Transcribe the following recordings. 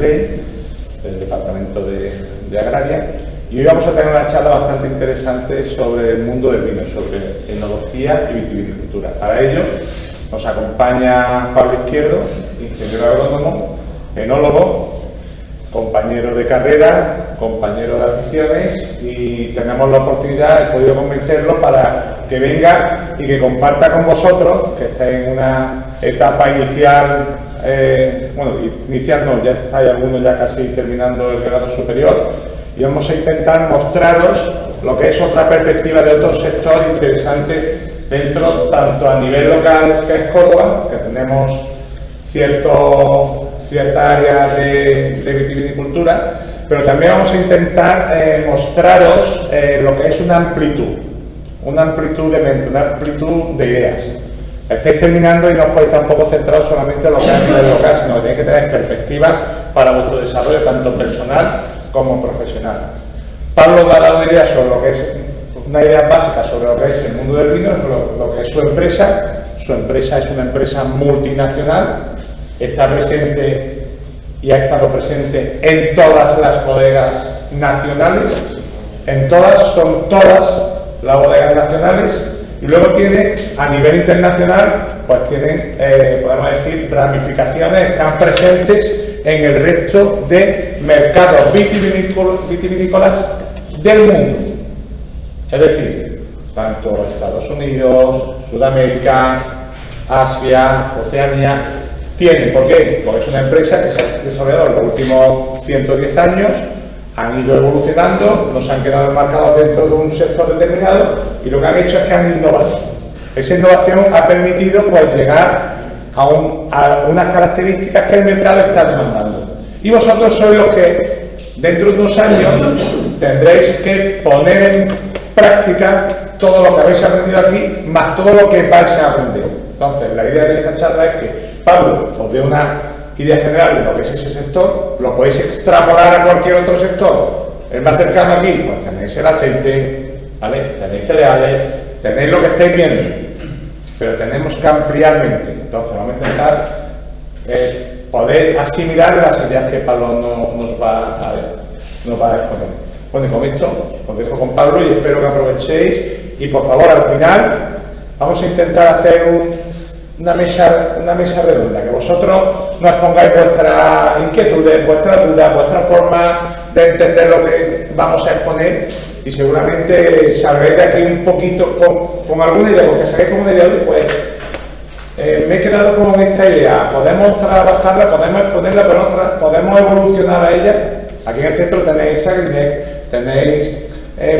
Belén, del Departamento de Agraria, y hoy vamos a tener una charla bastante interesante sobre el mundo del vino, sobre enología y vitivinicultura. Para ello nos acompaña Pablo Izquierdo, ingeniero agrónomo, enólogo, compañero de carrera, compañero de aficiones, y tenemos la oportunidad, he podido convencerlo para que venga y que comparta con vosotros, que estáis en una etapa inicial, ya estáis algunos ya casi terminando el grado superior, y vamos a intentar mostraros lo que es otra perspectiva de otro sector interesante dentro, tanto a nivel local, que es Córdoba, que tenemos cierta área de vitivinicultura, pero también vamos a intentar mostraros lo que es una amplitud de mente, una amplitud de ideas. Estáis terminando y no os podéis tampoco centrar solamente en lo que es a nivel local, sino que tenéis que tener perspectivas para vuestro desarrollo, tanto personal como profesional. Pablo va a dar una idea sobre lo que es, una idea básica sobre lo que es el mundo del vino, lo que es su empresa. Su empresa es una empresa multinacional, está presente y ha estado presente en todas las bodegas nacionales, son todas las bodegas nacionales, y luego tiene, a nivel internacional, pues tienen, podemos decir, ramificaciones, están presentes en el resto de mercados vitivinícolas del mundo. Es decir, tanto Estados Unidos, Sudamérica, Asia, Oceanía, tienen. ¿Por qué? Porque es una empresa que se ha desarrollado en los últimos 110 años, han ido evolucionando, no se han quedado enmarcados dentro de un sector determinado, y lo que han hecho es que han innovado. Esa innovación ha permitido, pues, llegar a unas características que el mercado está demandando. Y vosotros sois los que, dentro de unos años, tendréis que poner en práctica todo lo que habéis aprendido aquí, más todo lo que vais a aprender. Entonces, la idea de esta charla es que Pablo os dé una idea general de lo que es ese sector, lo podéis extrapolar a cualquier otro sector. El más cercano aquí, pues tenéis el aceite, ¿vale? Tenéis cereales, tenéis lo que estáis viendo, pero tenemos que ampliar mente. Entonces vamos a intentar poder asimilar las ideas que Pablo nos va a exponer. Bueno, y con esto os dejo con Pablo y espero que aprovechéis, y por favor, al final vamos a intentar hacer una mesa redonda, que vosotros nos pongáis vuestras inquietudes, vuestras dudas, vuestra forma de entender lo que vamos a exponer, y seguramente salgáis de aquí un poquito con alguna idea, porque salgáis con una idea de, pues, me he quedado con esta idea, podemos trabajarla, podemos exponerla, pero podemos evolucionar a ella. Aquí en el centro tenéis Agrinet, tenéis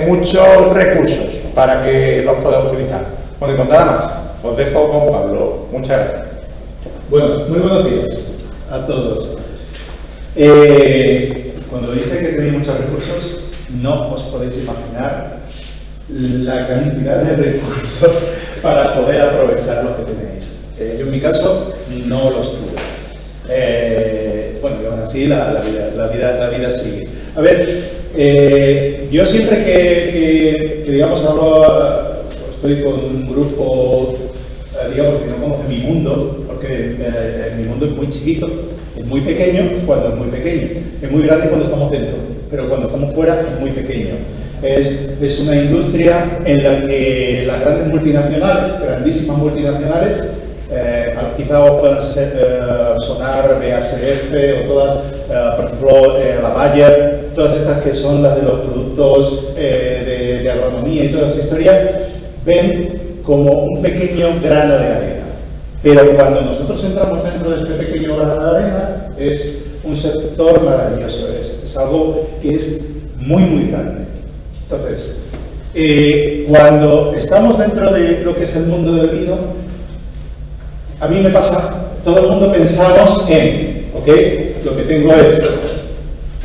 muchos recursos para que los podáis utilizar. Bueno, y con nada más, os dejo con Pablo. Muchas gracias. Bueno, muy buenos días a todos. Cuando dije que tenéis muchos recursos, no os podéis imaginar la cantidad de recursos para poder aprovechar lo que tenéis. Yo en mi caso no los tuve. Bueno, y aún así la vida sigue. A ver, yo siempre que digamos estoy con un grupo, digamos, que no conoce mi mundo, porque mi mundo es muy chiquito, es muy pequeño cuando es muy pequeño, es muy grande cuando estamos dentro, pero cuando estamos fuera es muy pequeño. Es una industria en la que las grandes multinacionales, grandísimas multinacionales, quizá os puedan sonar BASF o todas, por ejemplo, la Bayer, todas estas que son las de los productos de agronomía y toda esa historia, ven como un pequeño grano de arena. Pero cuando nosotros entramos dentro de este pequeño grano de arena, es un sector maravilloso, es algo que es muy, muy grande. Entonces, cuando estamos dentro de lo que es el mundo del vino, a mí me pasa, todo el mundo pensamos en, ¿ok? Lo que tengo es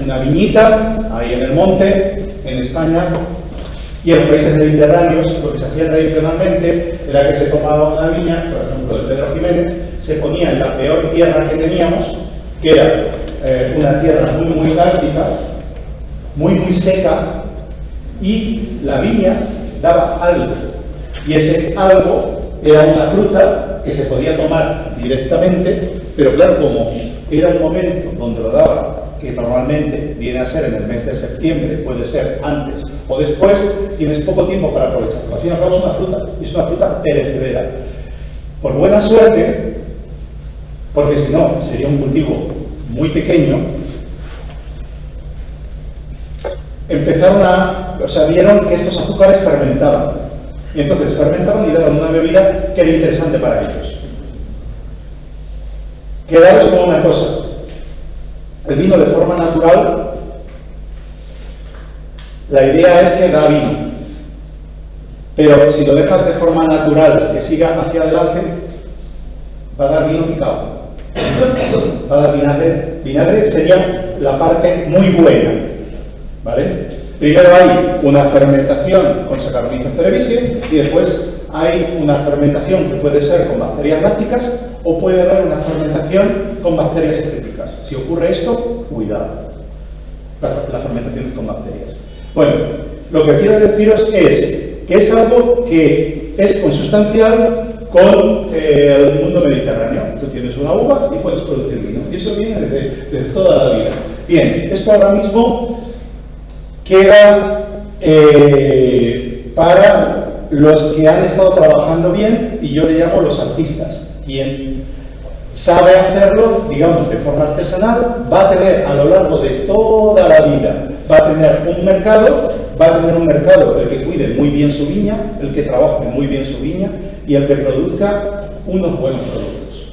una viñita ahí en el monte, en España, y en los países mediterráneos lo que se hacía tradicionalmente era que se tomaba una viña, por ejemplo de Pedro Jiménez, se ponía en la peor tierra que teníamos, que era una tierra muy, muy cálcica, muy, muy seca, y la viña daba algo, y ese algo era una fruta que se podía tomar directamente, pero claro, como era un momento donde lo daba que normalmente viene a ser en el mes de septiembre, puede ser antes o después, tienes poco tiempo para aprovecharlo. Al fin y al cabo es una fruta, y es una fruta perecedera. Por buena suerte, porque si no sería un cultivo muy pequeño, vieron que estos azúcares fermentaban. Y entonces fermentaban y daban una bebida que era interesante para ellos. Quedaros con una cosa. El vino de forma natural, la idea es que da vino. Pero si lo dejas de forma natural, que siga hacia adelante, va a dar vino picado. Va a dar vinagre. Vinagre sería la parte muy buena. ¿Vale? Primero hay una fermentación con Saccharomyces cerevisiae y después hay una fermentación que puede ser con bacterias lácticas o puede haber una fermentación con bacterias acéticas. Si ocurre esto, cuidado. La fermentación con bacterias. Bueno, lo que quiero deciros es que es algo que es consustancial con el mundo mediterráneo. Tú tienes una uva y puedes producir vino. Y eso viene desde toda la vida. Bien, esto ahora mismo queda para los que han estado trabajando bien, y yo le llamo los artistas. Quien sabe hacerlo, digamos, de forma artesanal, va a tener a lo largo de toda la vida, va a tener un mercado el que cuide muy bien su viña, el que trabaje muy bien su viña y el que produzca unos buenos productos.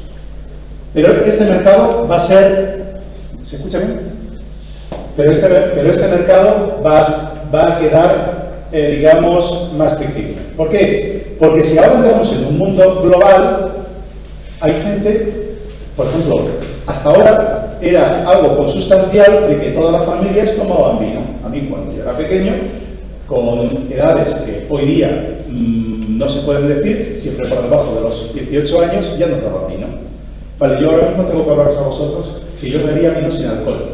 Pero este mercado va a ser... ¿Se escucha bien? Pero este mercado va a quedar, digamos, más pequeño. ¿Por qué? Porque si ahora entramos en un mundo global, hay gente, por ejemplo, hasta ahora era algo consustancial de que todas las familias tomaban vino. A mí, cuando yo era pequeño, con edades que hoy día no se pueden decir, siempre por debajo de los 18 años, ya no tomaban vino. Vale, yo ahora mismo tengo que hablaros a vosotros que yo bebía vino sin alcohol.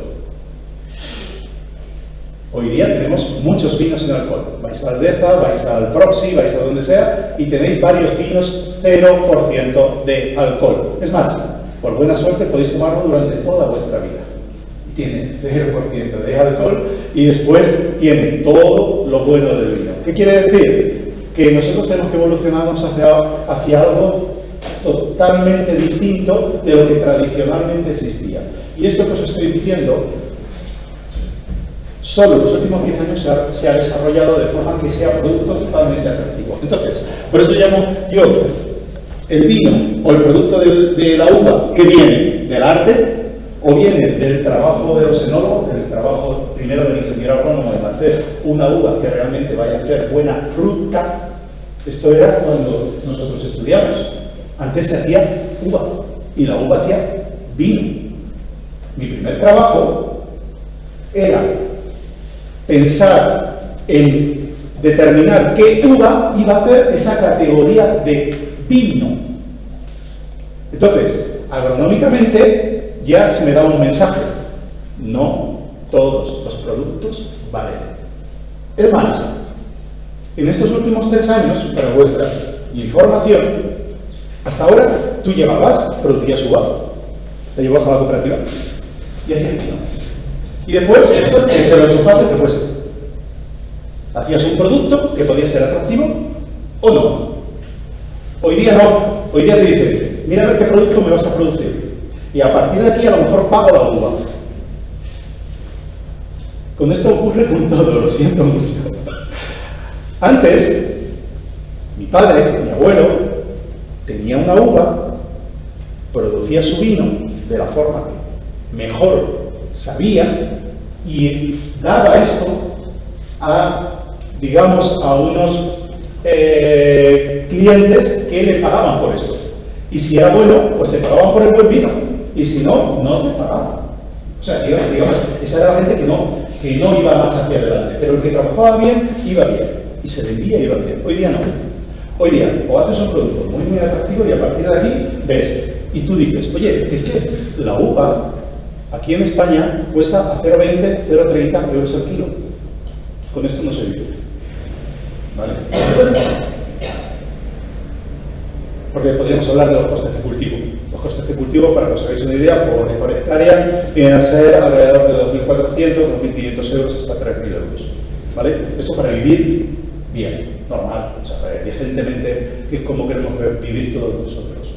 Hoy día tenemos muchos vinos sin alcohol. Vais a Aldeza, vais al Proxy, vais a donde sea y tenéis varios vinos 0% de alcohol. Es más, por buena suerte podéis tomarlo durante toda vuestra vida. Tiene 0% de alcohol y después tiene todo lo bueno del vino. ¿Qué quiere decir? Que nosotros tenemos que evolucionarnos hacia algo totalmente distinto de lo que tradicionalmente existía. Y esto que os estoy diciendo, solo en los últimos 10 años se ha desarrollado de forma que sea producto totalmente atractivo. Entonces, por eso llamo yo el vino o el producto de la uva que viene del arte o viene del trabajo de los enólogos, del trabajo primero del ingeniero agrónomo en hacer una uva que realmente vaya a ser buena fruta. Esto era cuando nosotros estudiamos. Antes se hacía uva y la uva hacía vino. Mi primer trabajo era pensar en determinar qué uva iba a hacer esa categoría de vino. Entonces, agronómicamente ya se me daba un mensaje: no todos los productos valen. Es más, en estos últimos 3 años, para vuestra información, hasta ahora tú producías uva, la llevabas a la cooperativa y hacías vino. Y después, que se lo chupase, que fuese. Hacías un producto que podía ser atractivo o no. Hoy día no. Hoy día te dicen: mira a ver qué producto me vas a producir. Y a partir de aquí a lo mejor pago la uva. Con esto ocurre con todo, lo siento mucho. Antes, mi padre, mi abuelo, tenía una uva, producía su vino de la forma que mejor sabía y daba esto digamos, a unos clientes que le pagaban por esto. Y si era bueno, pues te pagaban por el buen vino. Y si no, no te pagaban. O sea, digamos, esa era la gente que no iba más hacia adelante. Pero el que trabajaba bien, iba bien. Y se vendía y iba bien. Hoy día no. Hoy día, o haces un producto muy, muy atractivo y a partir de aquí ves. Y tú dices: oye, es que la uva aquí en España cuesta a 0,20, 0,30 euros al kilo. Con esto no se vive. ¿Vale? Porque podríamos hablar de los costes de cultivo. Los costes de cultivo, para que os hagáis una idea, por hectárea, vienen a ser alrededor de 2.400, 2.500 euros hasta 3.000 euros. ¿Vale? Esto para vivir bien, normal, o sea, decentemente, que es como queremos vivir todos nosotros.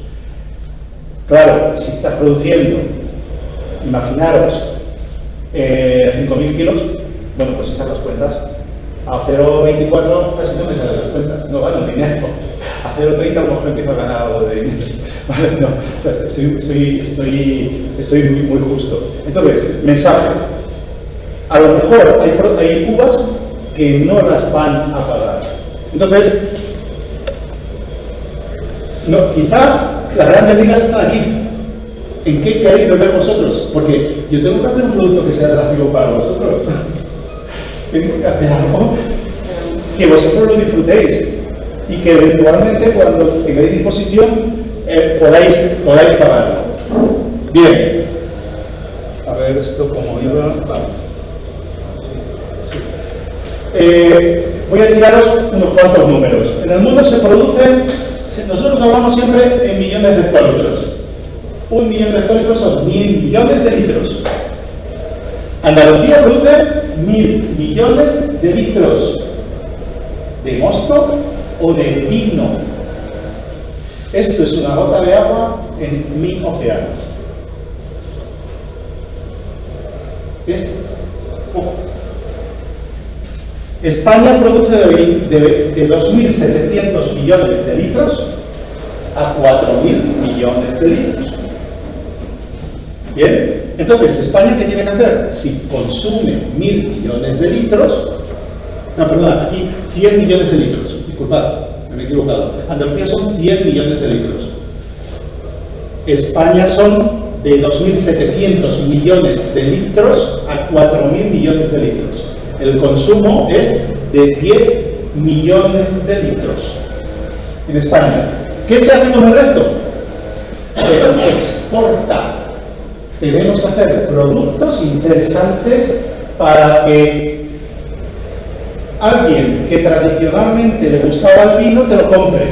Claro, si estás produciendo, imaginaros, 5.000 kilos, bueno, pues echar las cuentas. A 0,24 casi no me salen las cuentas, no gano dinero. A 0,30 a lo mejor empiezo a ganar algo de dinero. Vale, no, o sea, estoy muy justo. Entonces, mensaje. A lo mejor hay uvas que no las van a pagar. Entonces, no, quizá las grandes ligas están aquí. ¿En qué queréis beber vosotros? Porque yo tengo que hacer un producto que sea atractivo para vosotros. Tengo que hacer algo que vosotros lo disfrutéis y que eventualmente cuando tengáis disposición podáis pagarlo. Bien. A ver esto cómo iba. Vale. Voy a tiraros unos cuantos números. En el mundo se producen, nosotros hablamos siempre en millones de hectolitros. 1 millón de hectolitros son 1.000 millones de litros. Andalucía produce 1.000 millones de litros de mosto o de vino. Esto es una gota de agua en 1.000 océanos. Esto. España produce de 2.700 millones de litros a 4.000 millones de litros. Bien, entonces, ¿España qué tiene que hacer? Si consume 1.000 millones de litros, no, perdón, aquí 100 millones de litros, disculpad, me he equivocado. Andalucía son 100 millones de litros. España son de 2.700 millones de litros a 4.000 millones de litros. El consumo es de 10 millones de litros en España. ¿Qué se hace con el resto? Se exporta. Tenemos que hacer productos interesantes para que alguien que tradicionalmente le gustaba el vino te lo compre.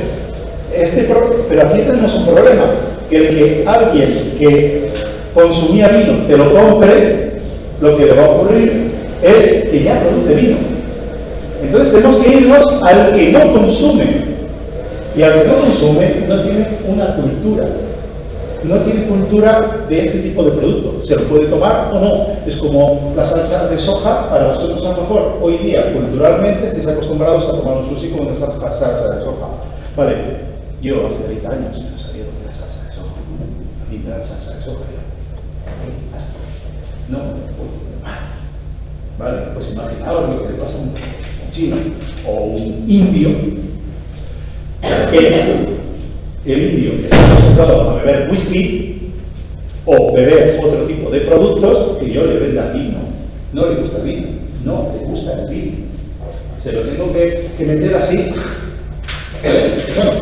Pero aquí tenemos un problema, que alguien que consumía vino te lo compre, lo que le va a ocurrir es que ya produce vino. Entonces tenemos que irnos al que no consume. Y al que no consume no tiene una cultura. No tiene cultura de este tipo de producto. Se lo puede tomar o no. Es como la salsa de soja. Para vosotros a lo mejor hoy día culturalmente estáis acostumbrados a tomar un sushi con una salsa de soja. Vale, yo hace 30 años no sabía lo que era salsa de soja. A mí me da salsa de soja. No, vale, pues imaginaos lo que le pasa a un chino o un indio. El indio está acostumbrado a beber whisky o beber otro tipo de productos que yo le venda vino. No le gusta el vino, no le gusta el vino. Se lo tengo que meter así. Bueno,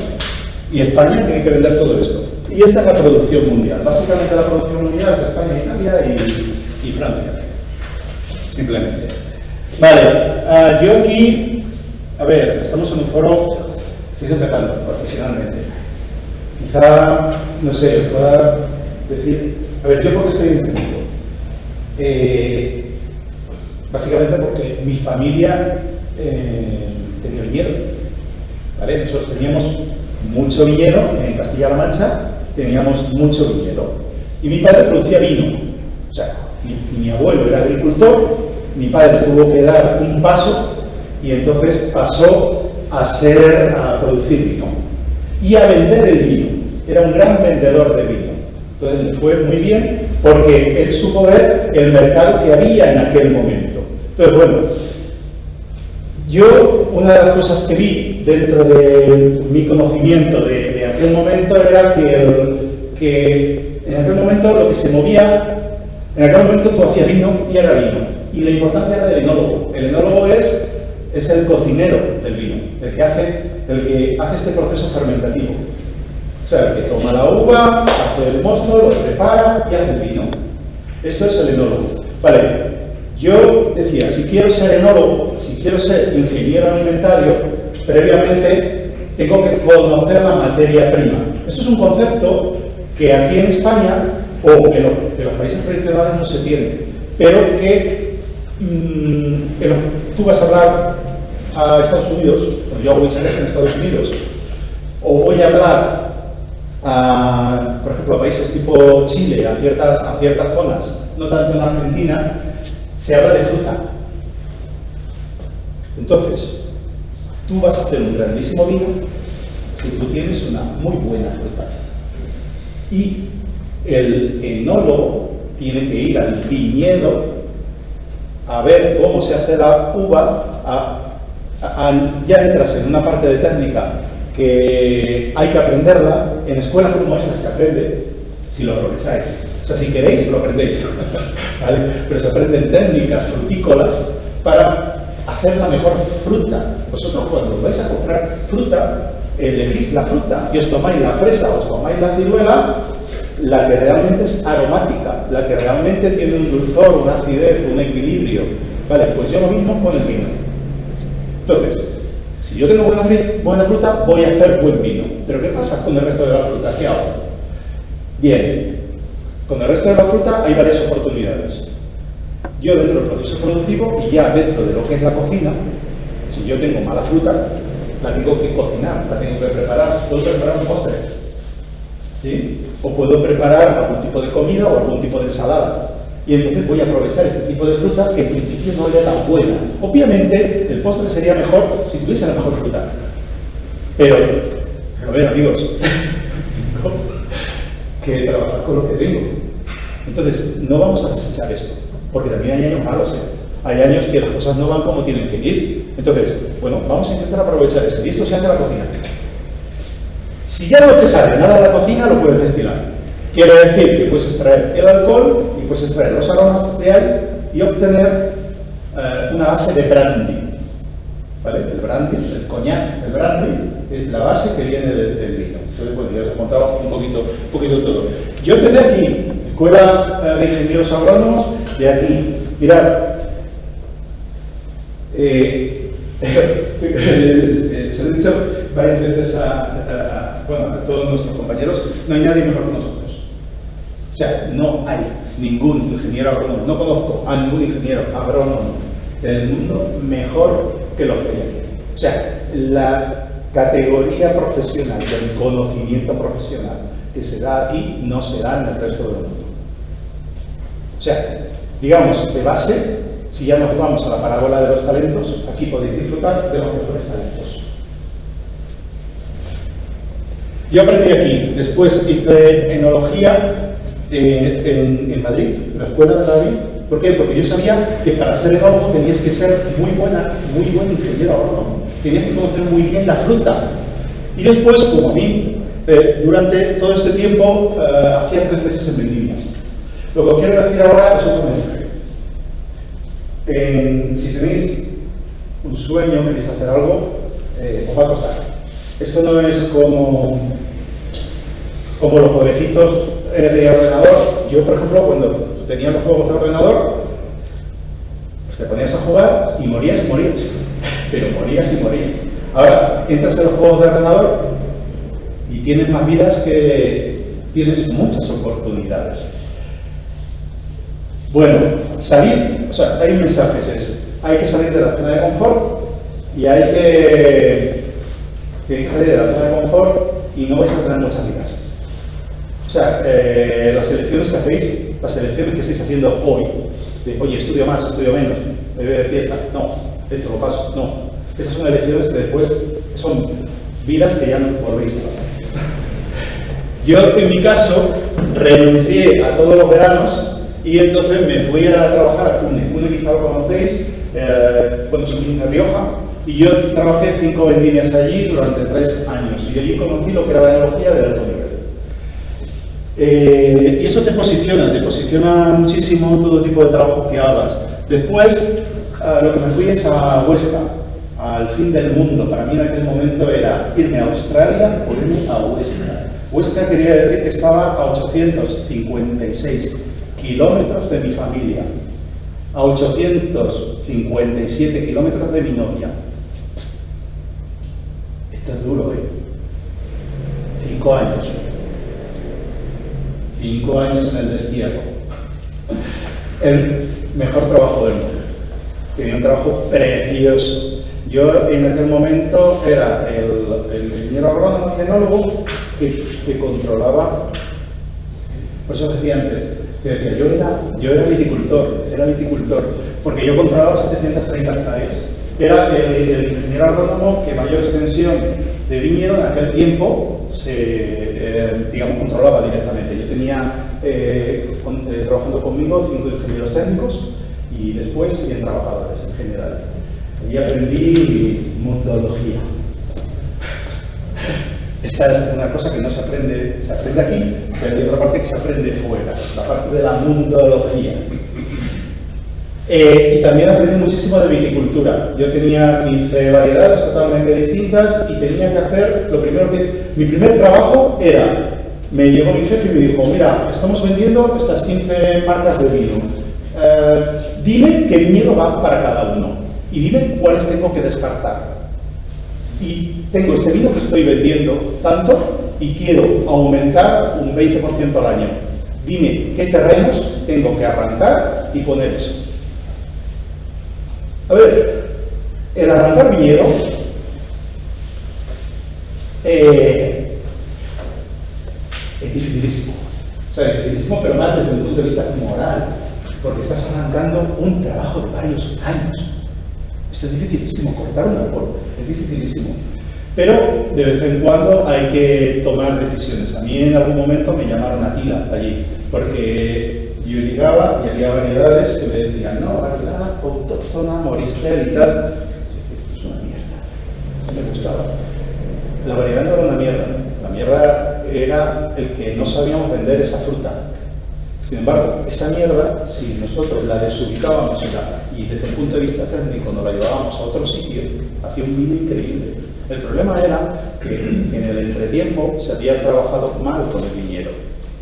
y España tiene que vender todo esto. Y esta es la producción mundial. Básicamente la producción mundial es España, Italia y Francia. Simplemente. Vale, yo aquí, a ver, estamos en un foro, estoy empezando profesionalmente. Quizá, no sé, pueda decir, a ver, ¿yo por qué estoy en este mundo? Básicamente porque mi familia tenía viñedo, ¿vale? Nosotros teníamos mucho viñedo en Castilla-La Mancha, teníamos mucho viñedo. Y mi padre producía vino. O sea, mi abuelo era agricultor, mi padre tuvo que dar un paso y entonces pasó a producir vino y a vender el vino. Era un gran vendedor de vino. Entonces le fue muy bien porque él supo ver el mercado que había en aquel momento. Entonces, bueno, yo una de las cosas que vi dentro de mi conocimiento de aquel momento era que en aquel momento lo que se movía, en aquel momento tú hacías vino y era vino. Y la importancia era del enólogo. El enólogo es el cocinero del vino, el que hace este proceso fermentativo. O sea, el que toma la uva, hace el mosto, lo prepara y hace el vino. Esto es el enólogo. Vale, yo decía, si quiero ser enólogo, si quiero ser ingeniero alimentario, previamente tengo que conocer la materia prima. Esto es un concepto que aquí en España o en los países tradicionales no se tiene. pero que tú vas a hablar a Estados Unidos, bueno, yo hago business en Estados Unidos, o voy a hablar por ejemplo, a países tipo Chile, a ciertas zonas, no tanto en Argentina, se habla de fruta. Entonces, tú vas a hacer un grandísimo vino si tú tienes una muy buena fruta. Y el enólogo tiene que ir al viñedo a ver cómo se hace la uva, ya entras en una parte de técnica que hay que aprenderla. En escuelas como esta se aprende, si lo aprovecháis. O sea, si queréis, lo aprendéis. ¿Vale? Pero se aprenden técnicas frutícolas para hacer la mejor fruta. Vosotros cuando vais a comprar fruta, elegís la fruta y os tomáis la fresa, os tomáis la ciruela, la que realmente es aromática, la que realmente tiene un dulzor, una acidez, un equilibrio. Vale, pues yo lo mismo con el vino. Entonces, si yo tengo buena fruta, voy a hacer buen vino. Pero ¿qué pasa con el resto de la fruta? ¿Qué hago? Bien, con el resto de la fruta hay varias oportunidades. Yo dentro del proceso productivo y ya dentro de lo que es la cocina, si yo tengo mala fruta, la tengo que cocinar, la tengo que preparar. Puedo preparar un postre, ¿sí? O puedo preparar algún tipo de comida o algún tipo de ensalada. Y entonces voy a aprovechar este tipo de fruta que en principio no era tan buena. Obviamente, el postre sería mejor si tuviese la mejor fruta. Pero, a ver, amigos, tengo que trabajar con lo que tengo. Entonces, no vamos a desechar esto, porque también hay años malos, ¿eh? Hay años que las cosas no van como tienen que ir. Entonces, bueno, vamos a intentar aprovechar esto. Y esto se hace en la cocina. Si ya no te sale nada de la cocina, lo puedes destilar. Quiere decir que puedes extraer el alcohol y puedes extraer los aromas de ahí y obtener una base de brandy. ¿Vale? El brandy, el coñac, el brandy es la base que viene del vino. Entonces, bueno, ya os he contado un poquito todo. Yo empecé aquí, Escuela de Ingenieros Agrónomos, de aquí. Mirad, se lo he dicho varias veces a todos nuestros compañeros, no hay nadie mejor que nosotros. O sea, no hay ningún ingeniero agrónomo, no conozco a ningún ingeniero agrónomo del mundo mejor que los que hay aquí. O sea, la categoría profesional, del conocimiento profesional que se da aquí, no se da en el resto del mundo. O sea, digamos, de base, si ya nos vamos a la parábola de los talentos, aquí podéis disfrutar de los mejores talentos. Yo aprendí aquí, después hice enología en Madrid, en la escuela de Madrid. ¿Por qué? Porque yo sabía que para ser enólogo tenías que ser muy buen ingeniero agrónomo. Tenías que conocer muy bien la fruta. Y después, como a mí, durante todo este tiempo, hacía 3 meses en vendimias. Lo que os quiero decir ahora es otro mensaje. Si tenéis un sueño, queréis hacer algo, os va a costar. Esto no es como los jueguecitos de ordenador. Yo, por ejemplo, cuando tenía los juegos de ordenador, pues te ponías a jugar y morías, pero morías y morías. Ahora, entras en los juegos de ordenador y tienes más vidas que tienes muchas oportunidades. Bueno, salir, o sea, hay un mensaje, hay que salir de la zona de confort y hay que salir de la zona de confort y no vais a tener muchas vidas. O sea, las elecciones que hacéis, las elecciones que estáis haciendo hoy, de oye, estudio más, estudio menos, me voy de fiesta, no, esto lo paso, no. Estas son elecciones que después son vidas que ya no volvéis a pasar. Yo, en mi caso, renuncié a todos los veranos y entonces me fui a trabajar a Cune. Cune quizá lo conocéis, cuando soy de Rioja, y yo trabajé 5 vendimias allí durante 3 años y allí conocí lo que era la enología del alto nivel. Y eso te posiciona muchísimo todo tipo de trabajo que hagas. Después, lo que me fui es a Huesca, al fin del mundo. Para mí en aquel momento era irme a Australia o irme a Huesca. Huesca quería decir que estaba a 856 kilómetros de mi familia, a 857 kilómetros de mi novia. Esto es duro, ¿eh? 5 años. 5 años en el destierro. mejor trabajo del mundo. Tenía un trabajo precioso. Yo en aquel momento era el ingeniero agrónomo y enólogo que controlaba, por eso decía antes, que decía, yo era viticultor, porque yo controlaba 730 hectáreas. Era el ingeniero agrónomo que mayor extensión de viñedo en aquel tiempo digamos, controlaba directamente. Yo tenía trabajando conmigo 5 ingenieros técnicos y después 100 trabajadores en general. Y aprendí mundología. Esa es una cosa que no se aprende aquí, pero hay otra parte que se aprende fuera, la parte de la mundología. Y también aprendí muchísimo de viticultura. Yo tenía 15 variedades totalmente distintas y tenía que hacer, mi primer trabajo era, me llegó mi jefe y me dijo, mira, estamos vendiendo estas 15 marcas de vino. Dime qué viñedo va para cada uno y dime cuáles tengo que descartar. Y tengo este vino que estoy vendiendo tanto y quiero aumentar un 20% al año. Dime qué terrenos tengo que arrancar y poner eso. A ver, el arrancar viñedo es dificilísimo. O sea, es dificilísimo, pero más desde un punto de vista moral, porque estás arrancando un trabajo de varios años. Esto es dificilísimo, cortar un árbol es dificilísimo. Pero de vez en cuando hay que tomar decisiones. A mí en algún momento me llamaron a tila allí, porque yo llegaba y había variedades que me decían, no, variedad autóctona, moristel y tal. Esto es una mierda. No me gustaba. La variedad no era una mierda. La mierda era el que no sabíamos vender esa fruta. Sin embargo, esa mierda, si nosotros la desubicábamos y desde el punto de vista técnico nos la llevábamos a otro sitio, hacía un vino increíble. El problema era que en el entretiempo se había trabajado mal con el viñedo,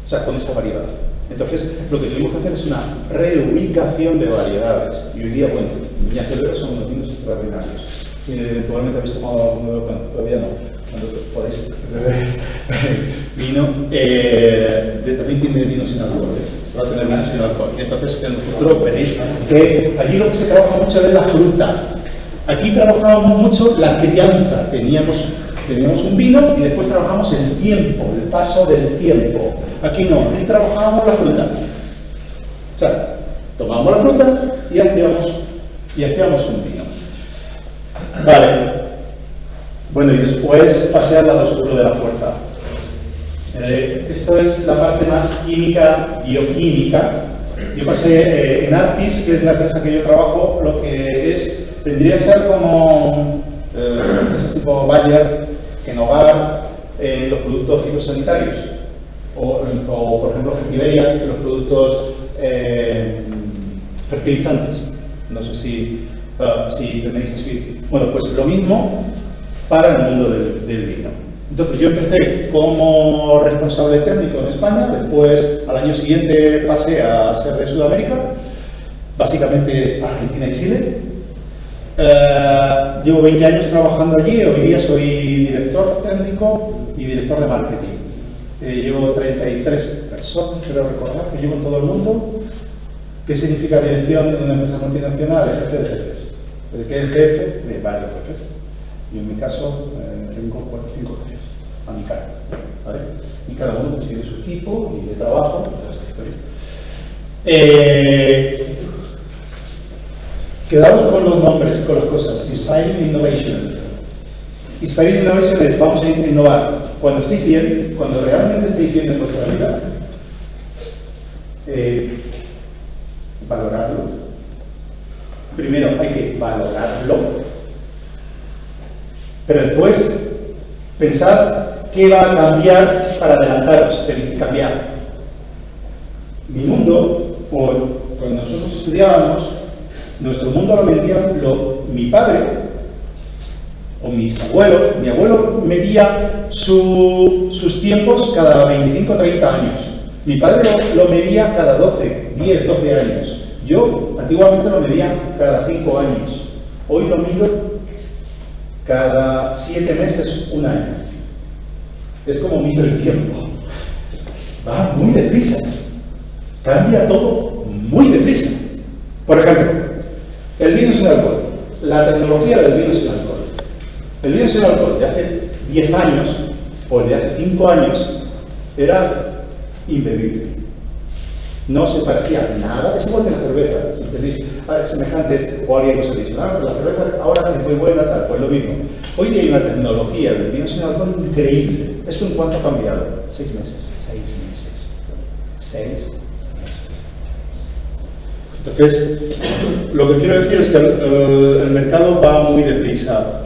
o sea, con esa variedad. Entonces, lo que tuvimos que hacer es una reubicación de variedades. Y hoy día, bueno, Viña Celero son unos vinos extraordinarios. Si eventualmente habéis tomado alguno de los, bueno, todavía no, cuando podéis beber vino, también tiene vino sin alcohol, va a tener vino sin alcohol. Y entonces, en el futuro veréis que allí lo que se trabaja mucho es la fruta. Aquí trabajábamos mucho la crianza. Teníamos un vino y después trabajamos el tiempo, el paso del tiempo. Aquí no, aquí trabajábamos la fruta. O sea, tomábamos la fruta y hacíamos un vino. Vale. Bueno, y después pasé al lado oscuro de la fuerza. Esto es la parte más química, bioquímica. Yo pasé en Artis, que es la empresa que yo trabajo, lo que tendría que ser como empresas tipo Bayer, Genovar, los productos fitosanitarios, o por ejemplo Fertiberia, los productos fertilizantes. No sé si tenéis así. Bueno, pues lo mismo para el mundo del vino. Entonces yo empecé como responsable técnico en España, después al año siguiente pasé a ser de Sudamérica, básicamente Argentina y Chile. Llevo 20 años trabajando allí, hoy día soy director técnico y director de marketing. Llevo 33 personas, creo recordar, que llevo en todo el mundo. ¿Qué significa dirección en una empresa multinacional? El jefe de jefes. ¿De qué es jefe? De varios jefes. Y en mi caso tengo 4 o 5 jefes a mi cargo, ¿vale? Y cada uno pues, tiene su equipo y de trabajo, toda esta historia. Quedamos con los nombres y con las cosas. Inspiring Innovation. Inspiring Innovation es vamos a innovar. Cuando estéis bien, cuando realmente estéis bien en vuestra vida, valorarlo. Primero hay que valorarlo, pero después pensar qué va a cambiar para adelantaros, tenéis que cambiar. Mi mundo, cuando nosotros estudiábamos, nuestro mundo lo medía mi padre o mis abuelos. Mi abuelo medía sus tiempos cada 25 o 30 años. Mi padre lo medía cada 10, 12 años. Yo antiguamente lo medía cada 5 años. Hoy lo mido cada 7 meses, un año. Es como mido el tiempo. Va muy deprisa. Cambia todo muy deprisa. Por ejemplo, el vino sin alcohol, la tecnología del vino sin alcohol. El vino sin alcohol de hace 10 años o de hace 5 años era imbebible. No se parecía nada, es igual que la cerveza, si tenéis semejantes o alguien os ha dicho, la cerveza ahora es muy buena, tal, pues lo mismo. Hoy día hay una tecnología del vino sin alcohol increíble. ¿Esto en cuánto ha cambiado? 6 meses. 6 meses. 6 meses. Entonces, lo que quiero decir es que el mercado va muy deprisa.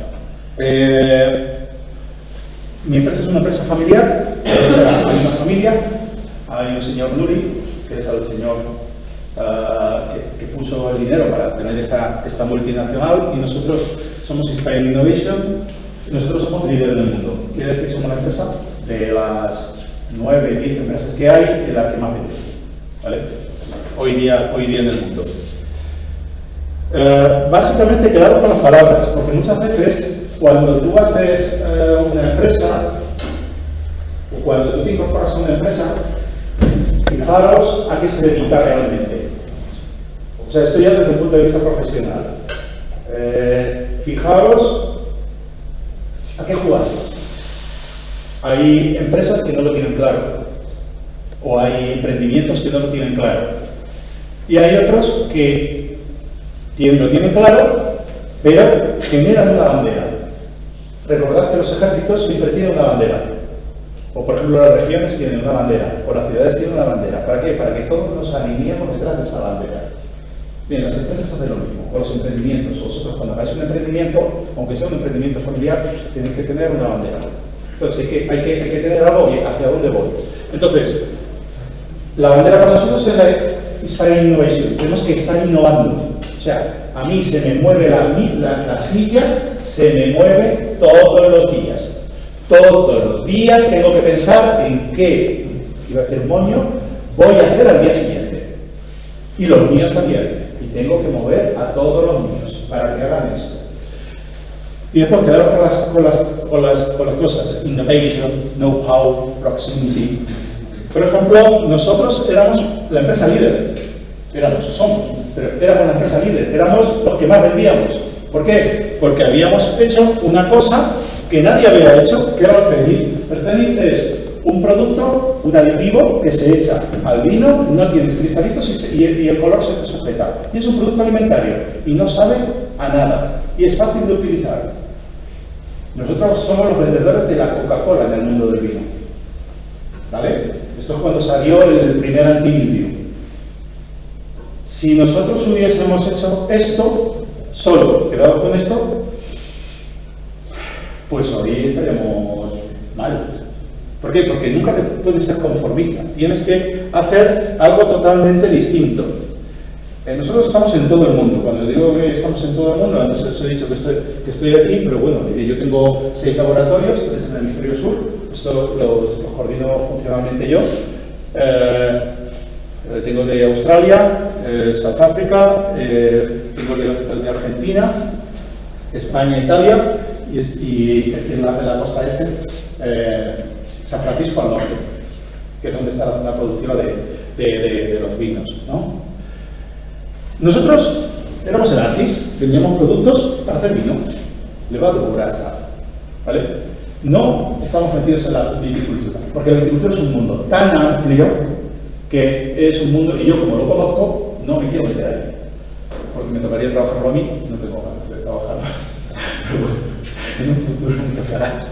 Mi empresa es una empresa familiar, hay una familia, hay un señor Nuri, que es el señor que puso el dinero para tener esta multinacional, y nosotros somos Inspiring Innovation, y nosotros somos líderes del mundo. Quiere decir que somos una empresa de las 9, 10 empresas que hay, de la que más vende, ¿vale? Hoy día en el mundo. Básicamente quedaros con las palabras, porque muchas veces cuando tú haces una empresa, o cuando tú te incorporas a una empresa, fijaros a qué se dedica realmente. O sea, esto ya desde el punto de vista profesional. Fijaros a qué jugáis. Hay empresas que no lo tienen claro, o hay emprendimientos que no lo tienen claro, y hay otros que lo tienen claro, pero generan una bandera. Recordad que los ejércitos siempre tienen una bandera. O por ejemplo las regiones tienen una bandera, o las ciudades tienen una bandera. ¿Para qué? Para que todos nos alineemos detrás de esa bandera. Bien, las empresas hacen lo mismo, o los emprendimientos. Vosotros cuando hagáis un emprendimiento, aunque sea un emprendimiento familiar, tenéis que tener una bandera. Entonces hay que tener algo y hacia dónde voy. Entonces, la bandera para nosotros es la Inspiring Innovation. Tenemos que estar innovando. O sea, a mí se me mueve la silla, se me mueve todos los días. Todos los días tengo que pensar en qué, iba a decir moño, voy a hacer al día siguiente. Y los míos también. Y tengo que mover a todos los míos para que hagan esto. Y después quedaros con las cosas. Innovation, know-how, proximity. Por ejemplo, nosotros éramos la empresa líder. Somos, pero éramos la empresa líder. Éramos los que más vendíamos. ¿Por qué? Porque habíamos hecho una cosa que nadie había hecho, que era el cenit. El cenit es un producto, un aditivo que se echa al vino, no tiene cristalitos y el color se te sujeta. Y es un producto alimentario y no sabe a nada. Y es fácil de utilizar. Nosotros somos los vendedores de la Coca-Cola en el mundo del vino. ¿Vale? Esto es cuando salió el primer antimildio. Si nosotros hubiésemos hecho esto, solo quedados con esto, pues hoy estaríamos mal. ¿Por qué? Porque nunca te puedes ser conformista. Tienes que hacer algo totalmente distinto. Nosotros estamos en todo el mundo. Cuando digo que estamos en todo el mundo, antes os he dicho que estoy aquí, pero bueno, yo tengo 6 laboratorios, 3 en el hemisferio sur. Esto los coordino funcionalmente yo. Tengo de Australia, South Africa, tengo de Argentina, España, Italia, y en la costa este, San Francisco al norte, que es donde está la zona productiva de los vinos, ¿no? Nosotros éramos el Artis, vendíamos productos para hacer vino, levadura, ¿vale? No estamos metidos en la viticultura, porque la viticultura es un mundo tan amplio que es un mundo, y yo como lo conozco, no me quiero meter ahí, porque me tocaría trabajarlo a mí, no tengo ganas de trabajar más. Pero bueno, en un futuro me tocará.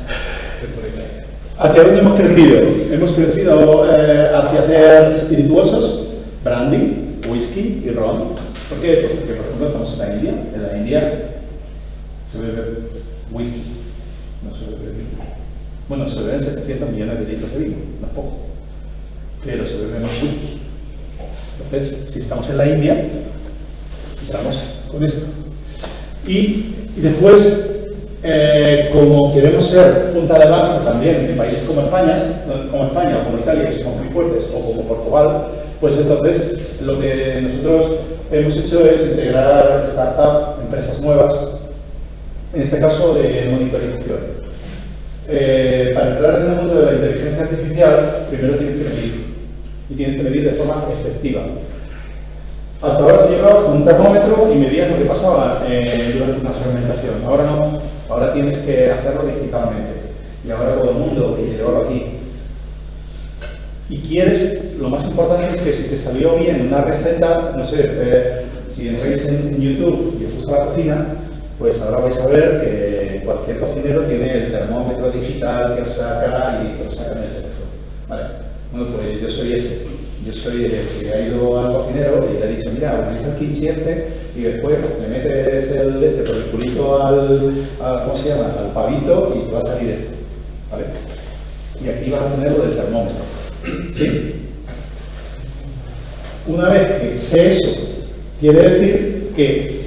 ¿Hacia dónde hemos crecido? Hemos crecido hacia hacer espirituosos, brandy, whisky y ron. ¿Por qué? Porque, por ejemplo, estamos en la India. En la India se bebe whisky, no se bebe vino. Bueno, se beben 700 millones de litros de vino, no es poco, pero se bebe más whisky. Entonces, si estamos en la India, entramos con esto. Y después, como queremos ser punta de lanza también en países como España o como Italia, que somos muy fuertes, o como Portugal, pues entonces lo que nosotros hemos hecho es integrar startups, empresas nuevas, en este caso de monitorización. Para entrar en el mundo de la inteligencia artificial, primero tienes que medir, y tienes que medir de forma efectiva. Hasta ahora te llevaba un termómetro y medías lo que pasaba durante una fermentación. Ahora no, ahora tienes que hacerlo digitalmente. Y ahora todo el mundo quiere llevarlo aquí. Y quieres, lo más importante es que si te salió bien una receta, no sé, si entráis en YouTube y os gusta la cocina, pues ahora vais a ver que cualquier cocinero tiene el termómetro digital que os saca y que os saca en el teléfono. ¿Vale? Bueno, pues yo soy ese. Yo soy el que ha ido al cocinero y le he dicho, mira, utiliza el kimchi y después le metes por el culito al ¿cómo se llama? Al pavito y te va a salir esto. ¿Vale? Y aquí vas a tener lo del termómetro. ¿Sí? Una vez que sé eso, quiere decir que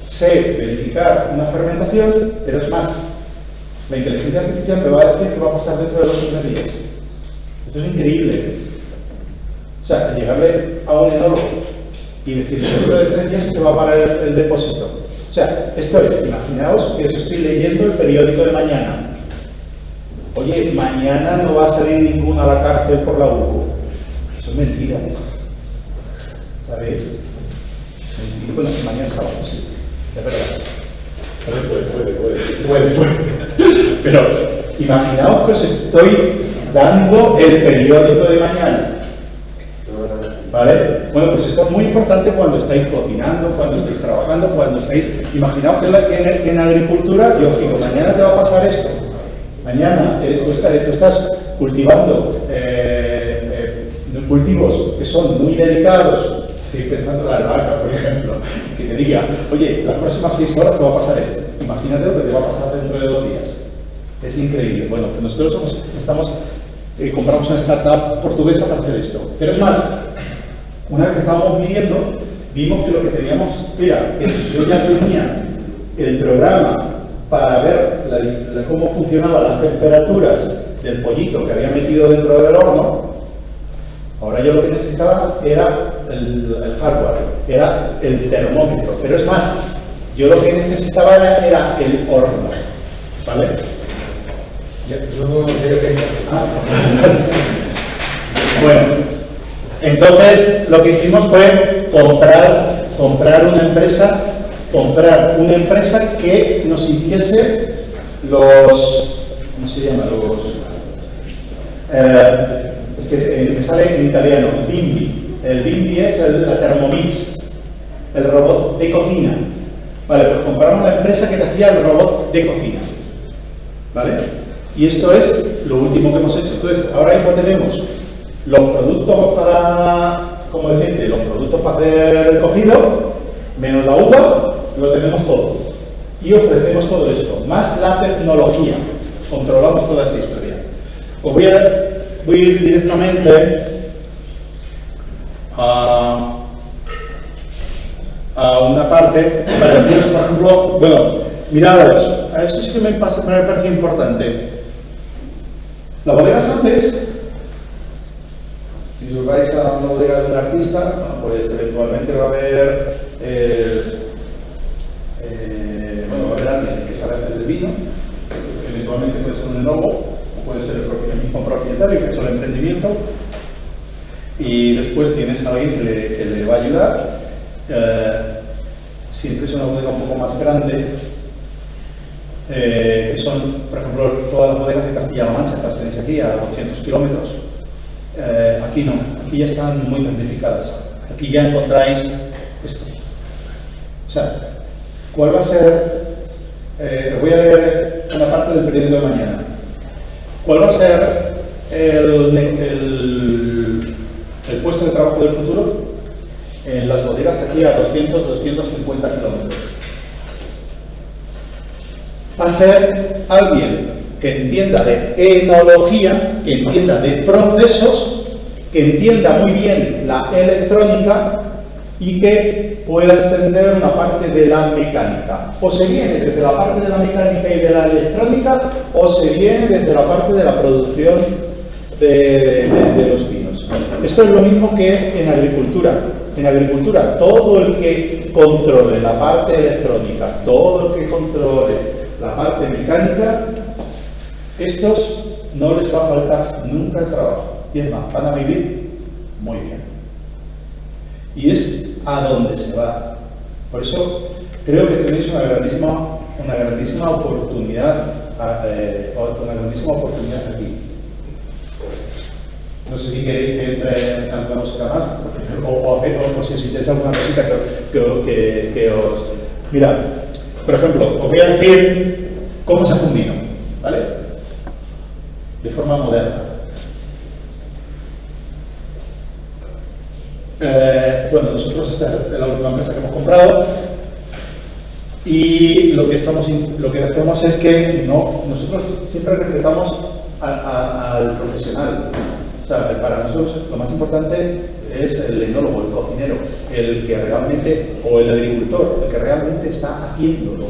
sé verificar una fermentación, pero es más, la inteligencia artificial me va a decir qué va a pasar dentro de 2 o 3 días. Esto es increíble. O sea, llegarle a un enólogo y decirle dentro de 3 días se te va a parar el depósito. O sea, esto es, imaginaos que os estoy leyendo el periódico de mañana. Oye, mañana no va a salir ninguno a la cárcel por la UCO. Eso es mentira. ¿Sabéis? Mentira. Bueno, mañana es sábado, sí. Es verdad. Puede. Pero imaginaos que os estoy dando el periódico de mañana. ¿Vale? Bueno, pues esto es muy importante cuando estáis cocinando, cuando estáis trabajando, cuando estáis... Imaginaos que en agricultura, yo os digo, mañana te va a pasar esto. Mañana tú estás cultivando cultivos que son muy delicados. Estoy pensando en la albahaca, por ejemplo, que te diga, oye, las próximas 6 horas te va a pasar esto. Imagínate lo que te va a pasar dentro de 2 días. Es increíble. Bueno, pues nosotros compramos una startup portuguesa para hacer esto. Pero es más, una vez que estábamos midiendo, vimos que lo que teníamos era que si yo ya tenía el programa para ver cómo funcionaban las temperaturas del pollito que había metido dentro del horno, ahora yo lo que necesitaba era el hardware, era el termómetro. Pero es más, yo lo que necesitaba era el horno. ¿Vale? Bueno, entonces lo que hicimos fue comprar una empresa que nos hiciese los, ¿cómo se llama? Es que me sale en italiano, Bimbi. El Bimbi es la Thermomix, el robot de cocina. Vale, pues compramos la empresa que te hacía el robot de cocina. ¿Vale? Y esto es lo último que hemos hecho. Entonces, ahora mismo tenemos los productos ¿cómo decirte? Los productos para hacer el cocido, menos la uva, lo tenemos todo. Y ofrecemos todo esto, más la tecnología. Controlamos toda esa historia. Os voy a ir directamente a una parte para deciros, por ejemplo, bueno, miraros, esto sí que me parece importante. Las bodegas antes, si os vais a una bodega de un artista, pues eventualmente va a haber alguien que sabe hacer el vino, eventualmente puede ser un enólogo, o puede ser el mismo propietario que ha hecho el emprendimiento, y después tienes a alguien que le va a ayudar. Siempre es una bodega un poco más grande, que son, por ejemplo, todas las bodegas de Castilla-La Mancha, que las tenéis aquí a 200 kilómetros. Aquí no, aquí ya están muy identificadas. Aquí ya encontráis esto. O sea, ¿cuál va a ser? Os voy a leer una parte del periódico de mañana. ¿Cuál va a ser el puesto de trabajo del futuro? En las bodegas aquí a 200-250 kilómetros. Va a ser alguien que entienda de enología, que entienda de procesos, que entienda muy bien la electrónica y que pueda entender una parte de la mecánica. O se viene desde la parte de la mecánica y de la electrónica, o se viene desde la parte de la producción de los vinos. Esto es lo mismo que en agricultura. En agricultura, todo el que controle la parte electrónica, todo el que controle la parte mecánica, estos no les va a faltar nunca el trabajo. Y es más, van a vivir muy bien. Y es a dónde se va. Por eso creo que tenéis una grandísima oportunidad aquí. No sé si queréis que entre en alguna cosita más, o si os interesa alguna cosita que os... Mira, por ejemplo, os voy a decir cómo se hace un vino, ¿vale? De forma moderna. Bueno, nosotros esta es la última empresa que hemos comprado y lo que hacemos es que nosotros siempre respetamos al profesional. O sea, para nosotros lo más importante es el enólogo, el cocinero, el que realmente, o el agricultor, el que realmente está haciéndolo,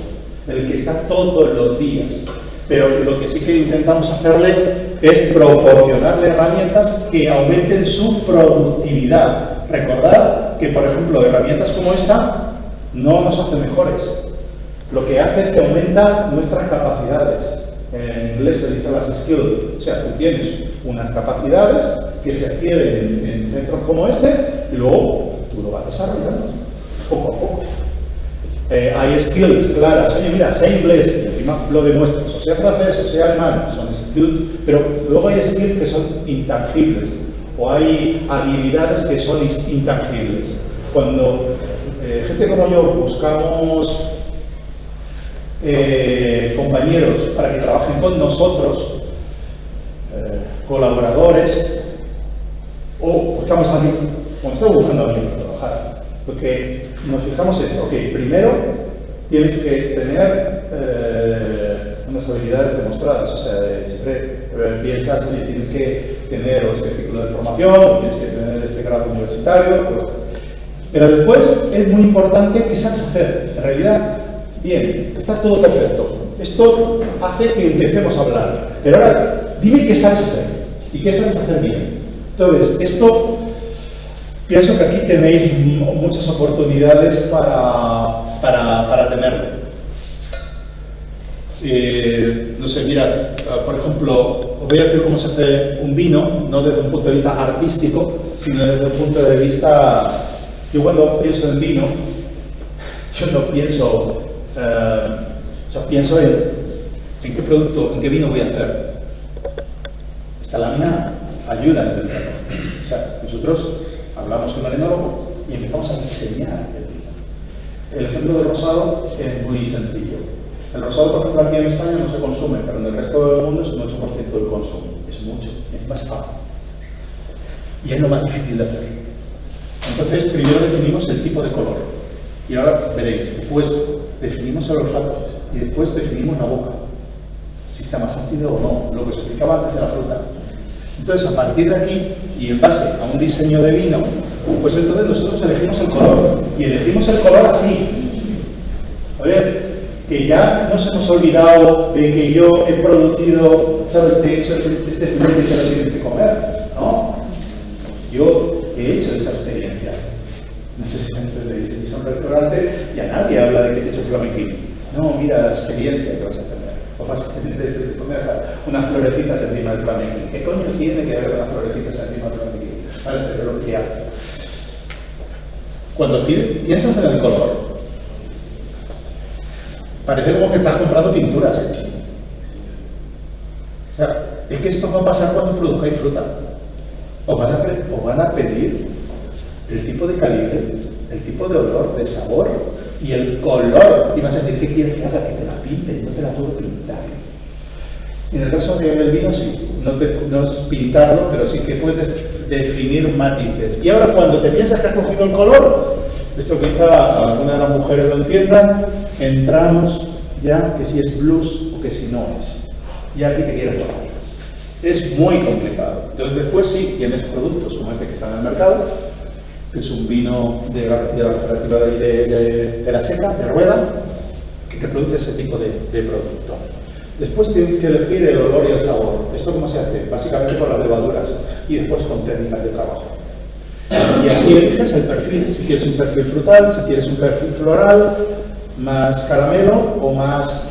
el que está todos los días. Pero lo que sí que intentamos hacerle es proporcionarle herramientas que aumenten su productividad. Recordad que, por ejemplo, herramientas como esta no nos hacen mejores. Lo que hace es que aumenta nuestras capacidades. En inglés se dice las skills. O sea, tú tienes unas capacidades que se adquieren en centros como este y luego tú lo vas desarrollando poco a poco. Hay skills claras. Oye, mira, sé inglés y encima lo demuestras. O sea francés, o sea alemán, son skills. Pero luego hay skills que son intangibles. O hay habilidades que son intangibles. Cuando gente como yo buscamos compañeros para que trabajen con nosotros, colaboradores, o buscamos a alguien, cuando estamos buscando a alguien para trabajar, porque nos fijamos en eso. Ok, primero tienes que tener unas habilidades demostradas, o sea, siempre piensas, oye, tienes que tener este ciclo de formación, tienes que tener este grado universitario, pues, pero después es muy importante qué sabes hacer. En realidad, bien, está todo perfecto. Esto hace que empecemos a hablar. Pero ahora, dime qué sabes hacer y qué sabes hacer bien. Entonces, esto, pienso que aquí tenéis muchas oportunidades para tenerlo. No sé, mirad, por ejemplo, os voy a decir cómo se hace un vino, no desde un punto de vista artístico, sino desde un punto de vista... Yo cuando pienso en vino, yo no pienso... pienso en qué producto, en qué vino voy a hacer. Esta lámina ayuda a entenderlo. O sea, nosotros hablamos con el enólogo y empezamos a diseñar el vino. El ejemplo del rosado es muy sencillo. El rosado, por ejemplo, aquí en España no se consume, pero en el resto del mundo es un 8% del consumo. Es mucho, es más fácil. Y es lo más difícil de hacer. Entonces, primero definimos el tipo de color. Y ahora veréis, después definimos el olfato y después definimos la boca. Si está más ácido o no, lo que os explicaba antes de la fruta. Entonces, a partir de aquí, y en base a un diseño de vino, pues entonces nosotros elegimos el color. Y elegimos el color así. A ver, que ya nos hemos olvidado de que yo he producido, ¿sabes? He hecho este filete que lo tienes que comer, ¿no? Yo he hecho esa experiencia. No sé si me entendéis, si es un restaurante y a nadie habla de que te he hecho flamenquín. No, mira la experiencia que vas a tener. O vas a tener te pones unas florecitas encima del flamenquín. ¿Qué coño tiene que ver unas florecitas encima del flamenquín? Vale, pero lo que hace. Cuando piensas en el color, parece como que estás comprando pinturas. O sea, es que esto va a pasar cuando produzcáis fruta. Os van a pedir el tipo de calibre, el tipo de olor, de sabor y el color. Y vas a decir, ¿qué quieres que haga? Que te la pinte, no te la puedo pintar. En el caso del vino, sí, no es pintarlo, pero sí que puedes definir matices. Y ahora, cuando te piensas que has cogido el color, esto quizá alguna de las mujeres lo entiendan, entramos ya que si es blues o que si no es. Y aquí te quieres tomar. Es muy complicado. Entonces, después sí tienes productos como este que está en el mercado, que es un vino de la cooperativa de la Seca, de Rueda, que te produce ese tipo de producto. Después tienes que elegir el olor y el sabor. ¿Esto cómo se hace? Básicamente con las levaduras y después con técnicas de trabajo. Y aquí eliges el perfil. Si quieres un perfil frutal, si quieres un perfil floral, más caramelo o más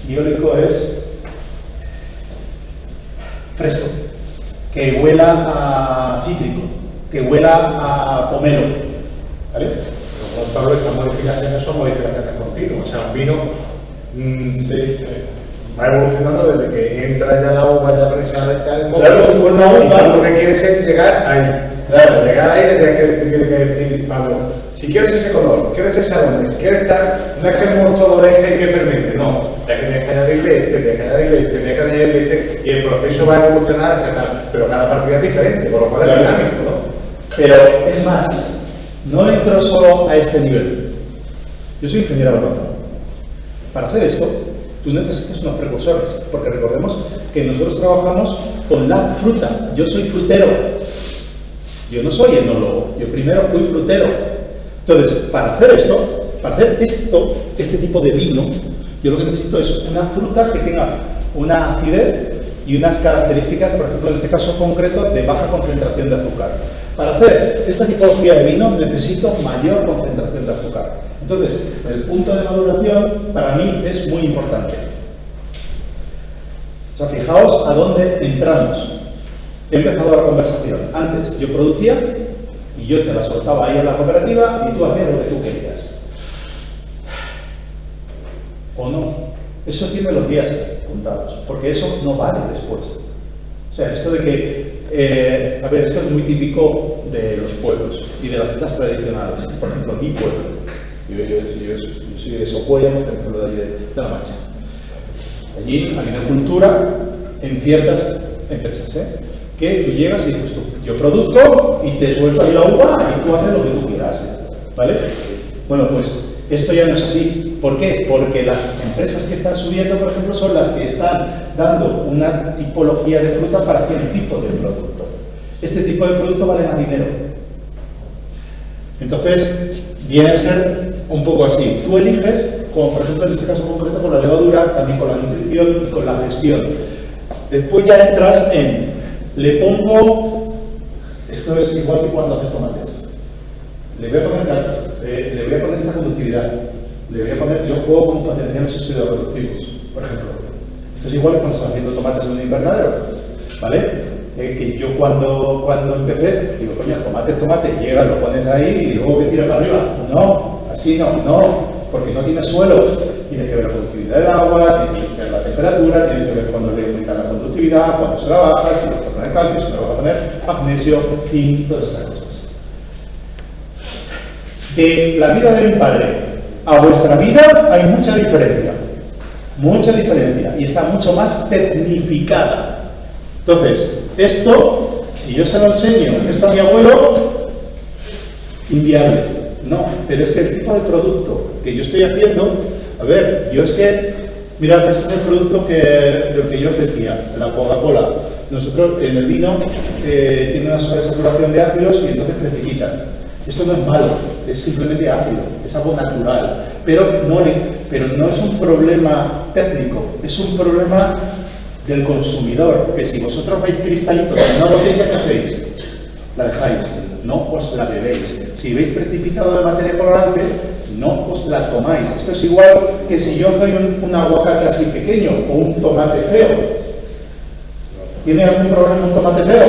biólico es fresco, que huela a cítrico, que huela a pomelo. ¿vale? Como Pablo, estas modificaciones son modificaciones continuas. O sea, un vino va evolucionando desde que entra ya la uva ya prensada y tal. Claro, tú con la uva lo que quieres es llegar ahí. Claro. Llegar ahí desde que te tiene que decir, Pablo, si quieres ese color, quieres ese aroma, si quieres tal, no es que el mosto lo deje y que fermente, no. Ya que tienes que añadirle este, tienes que añadirle este, tienes que añadirle este, y el proceso va a evolucionar hacia tal. Pero cada partida es diferente, por lo cual es dinámico, ¿no? Pero es más, no entro solo a este nivel. Yo soy ingeniero agrónomo. Para hacer esto, tú necesitas unos precursores, porque recordemos que nosotros trabajamos con la fruta. Yo soy frutero. Yo no soy enólogo. Yo primero fui frutero. Entonces, para hacer este tipo de vino, yo lo que necesito es una fruta que tenga una acidez y unas características, por ejemplo, en este caso concreto, de baja concentración de azúcar. Para hacer esta tipología de vino necesito mayor concentración de azúcar. Entonces, el punto de maduración para mí es muy importante. O sea, fijaos a dónde entramos. He empezado la conversación. Antes yo producía y yo te la soltaba ahí en la cooperativa y tú hacías lo que tú querías. ¿O no? Eso tiene los días contados, porque eso no vale después. O sea, esto de que, a ver, esto es muy típico de los pueblos y de las fiestas tradicionales. Por ejemplo, mi pueblo. Yo soy de Socuella, por ejemplo, de allí de La Mancha. Allí hay una cultura en ciertas empresas, que tú llegas y dices tú, yo produzco y te suelto ahí la uva y tú haces lo que tú quieras, ¿vale? Bueno, pues esto ya no es así. ¿Por qué? Porque las empresas que están subiendo, por ejemplo, son las que están dando una tipología de fruta para hacer un tipo de producto. Este tipo de producto vale más dinero. Entonces, viene a ser un poco así. Tú eliges, como por ejemplo en este caso concreto, con la levadura, también con la nutrición y con la gestión. Después ya entras en, le pongo, esto es igual que cuando haces tomates. Le voy a poner esta conductividad. Le voy a poner, yo juego con potenciales oxidoreductivos, por ejemplo. Esto es igual que cuando estás haciendo tomates en un invernadero, ¿vale? Que yo cuando empecé, digo, coño, tomate, llega, lo pones ahí y luego que tira para arriba. No, así no, porque no tienes suelo. Tienes que ver la conductividad del agua, tienes que ver la temperatura, tienes que ver cuándo le aumentas la conductividad, cuándo se la baja, si le vas a poner calcio, si le vas a poner magnesio, en fin, todas estas cosas. De la vida de mi padre a vuestra vida hay mucha diferencia, y está mucho más tecnificada. Entonces, esto, si yo se lo enseño esto a mi abuelo, inviable. No, pero es que el tipo de producto que yo estoy haciendo, a ver, yo es que, mirad, este es el producto del que yo os decía, la Coca-Cola. Nosotros en el vino tiene una sobresaturación de ácidos y entonces precipita. Esto no es malo, es simplemente ácido, es algo natural, pero no es un problema técnico, es un problema del consumidor, que si vosotros veis cristalitos en una botella, ¿qué hacéis? La dejáis, no os la bebéis. Si veis precipitado de materia colorante, no os la tomáis. Esto es igual que si yo doy un aguacate así pequeño o un tomate feo. ¿Tiene algún problema un tomate feo?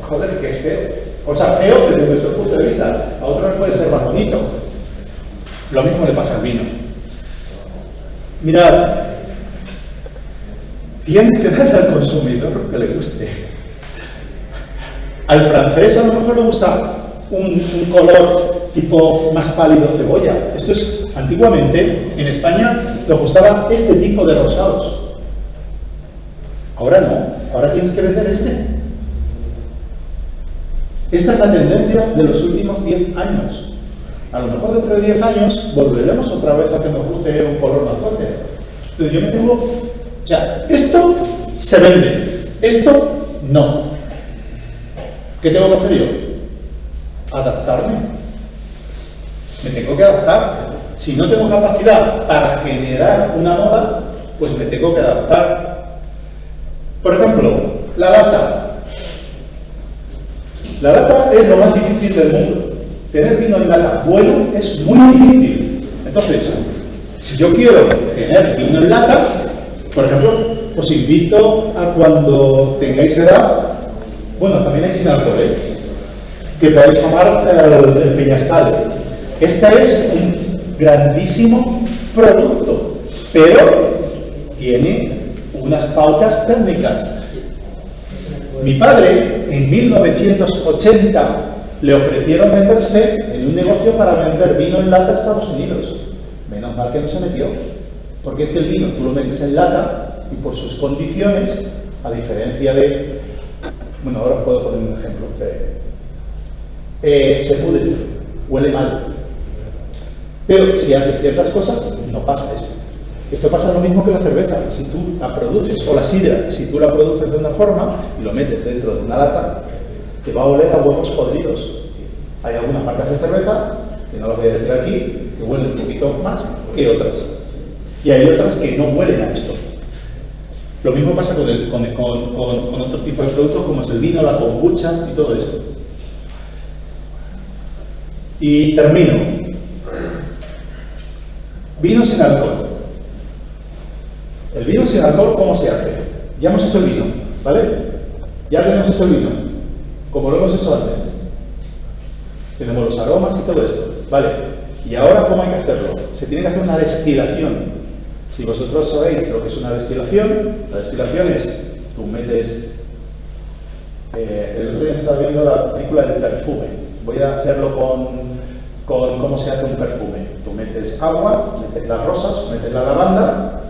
Joder, que es feo. O sea, feo desde nuestro punto de vista. A otros puede ser más bonito. Lo mismo le pasa al vino. Mirad, tienes que darle al consumidor lo que le guste. Al francés a lo mejor le gusta un color tipo más pálido cebolla. Esto es, antiguamente, en España nos gustaba este tipo de rosados. Ahora no, ahora tienes que vender este. Esta es la tendencia de los últimos 10 años. A lo mejor dentro de 10 años volveremos otra vez a que nos guste un color más fuerte. Entonces yo me tengo... O sea, esto se vende, esto no. ¿Qué tengo que hacer yo? Adaptarme. Me tengo que adaptar. Si no tengo capacidad para generar una moda, pues me tengo que adaptar. Por ejemplo, la lata. La lata es lo más difícil del mundo. Tener vino en lata bueno es muy difícil. Entonces, si yo quiero tener vino en lata, por ejemplo, os invito a cuando tengáis edad, bueno, también hay sin alcohol, que podáis tomar el Peñascal. Este es un grandísimo producto, pero tiene unas pautas técnicas. Mi padre, en 1980, le ofrecieron meterse en un negocio para vender vino en lata a Estados Unidos. Menos mal que no se metió, porque es que el vino tú lo metes en lata y por sus condiciones, a diferencia de... Bueno, ahora os puedo poner un ejemplo. Se pudre, huele mal. Pero si haces ciertas cosas, no pasa esto. Esto pasa lo mismo que la cerveza. Si tú la produces, o la sidra, si tú la produces de una forma y lo metes dentro de una lata, te va a oler a huevos podridos. Hay algunas marcas de cerveza, que no las voy a decir aquí, que huelen un poquito más que otras. Y hay otras que no huelen a esto. Lo mismo pasa con otro tipo de productos como es el vino, la kombucha y todo esto. Y termino. Vino sin alcohol. El vino sin alcohol, ¿cómo se hace? Ya hemos hecho el vino, ¿vale? Ya tenemos hecho el vino, como lo hemos hecho antes. Tenemos los aromas y todo esto, ¿vale? Y ahora, ¿cómo hay que hacerlo? Se tiene que hacer una destilación. Si vosotros sabéis lo que es una destilación, la destilación es, tú metes... el otro día estaba viendo la película del perfume. Voy a hacerlo con cómo se hace un perfume. Tú metes agua, metes las rosas, metes la lavanda,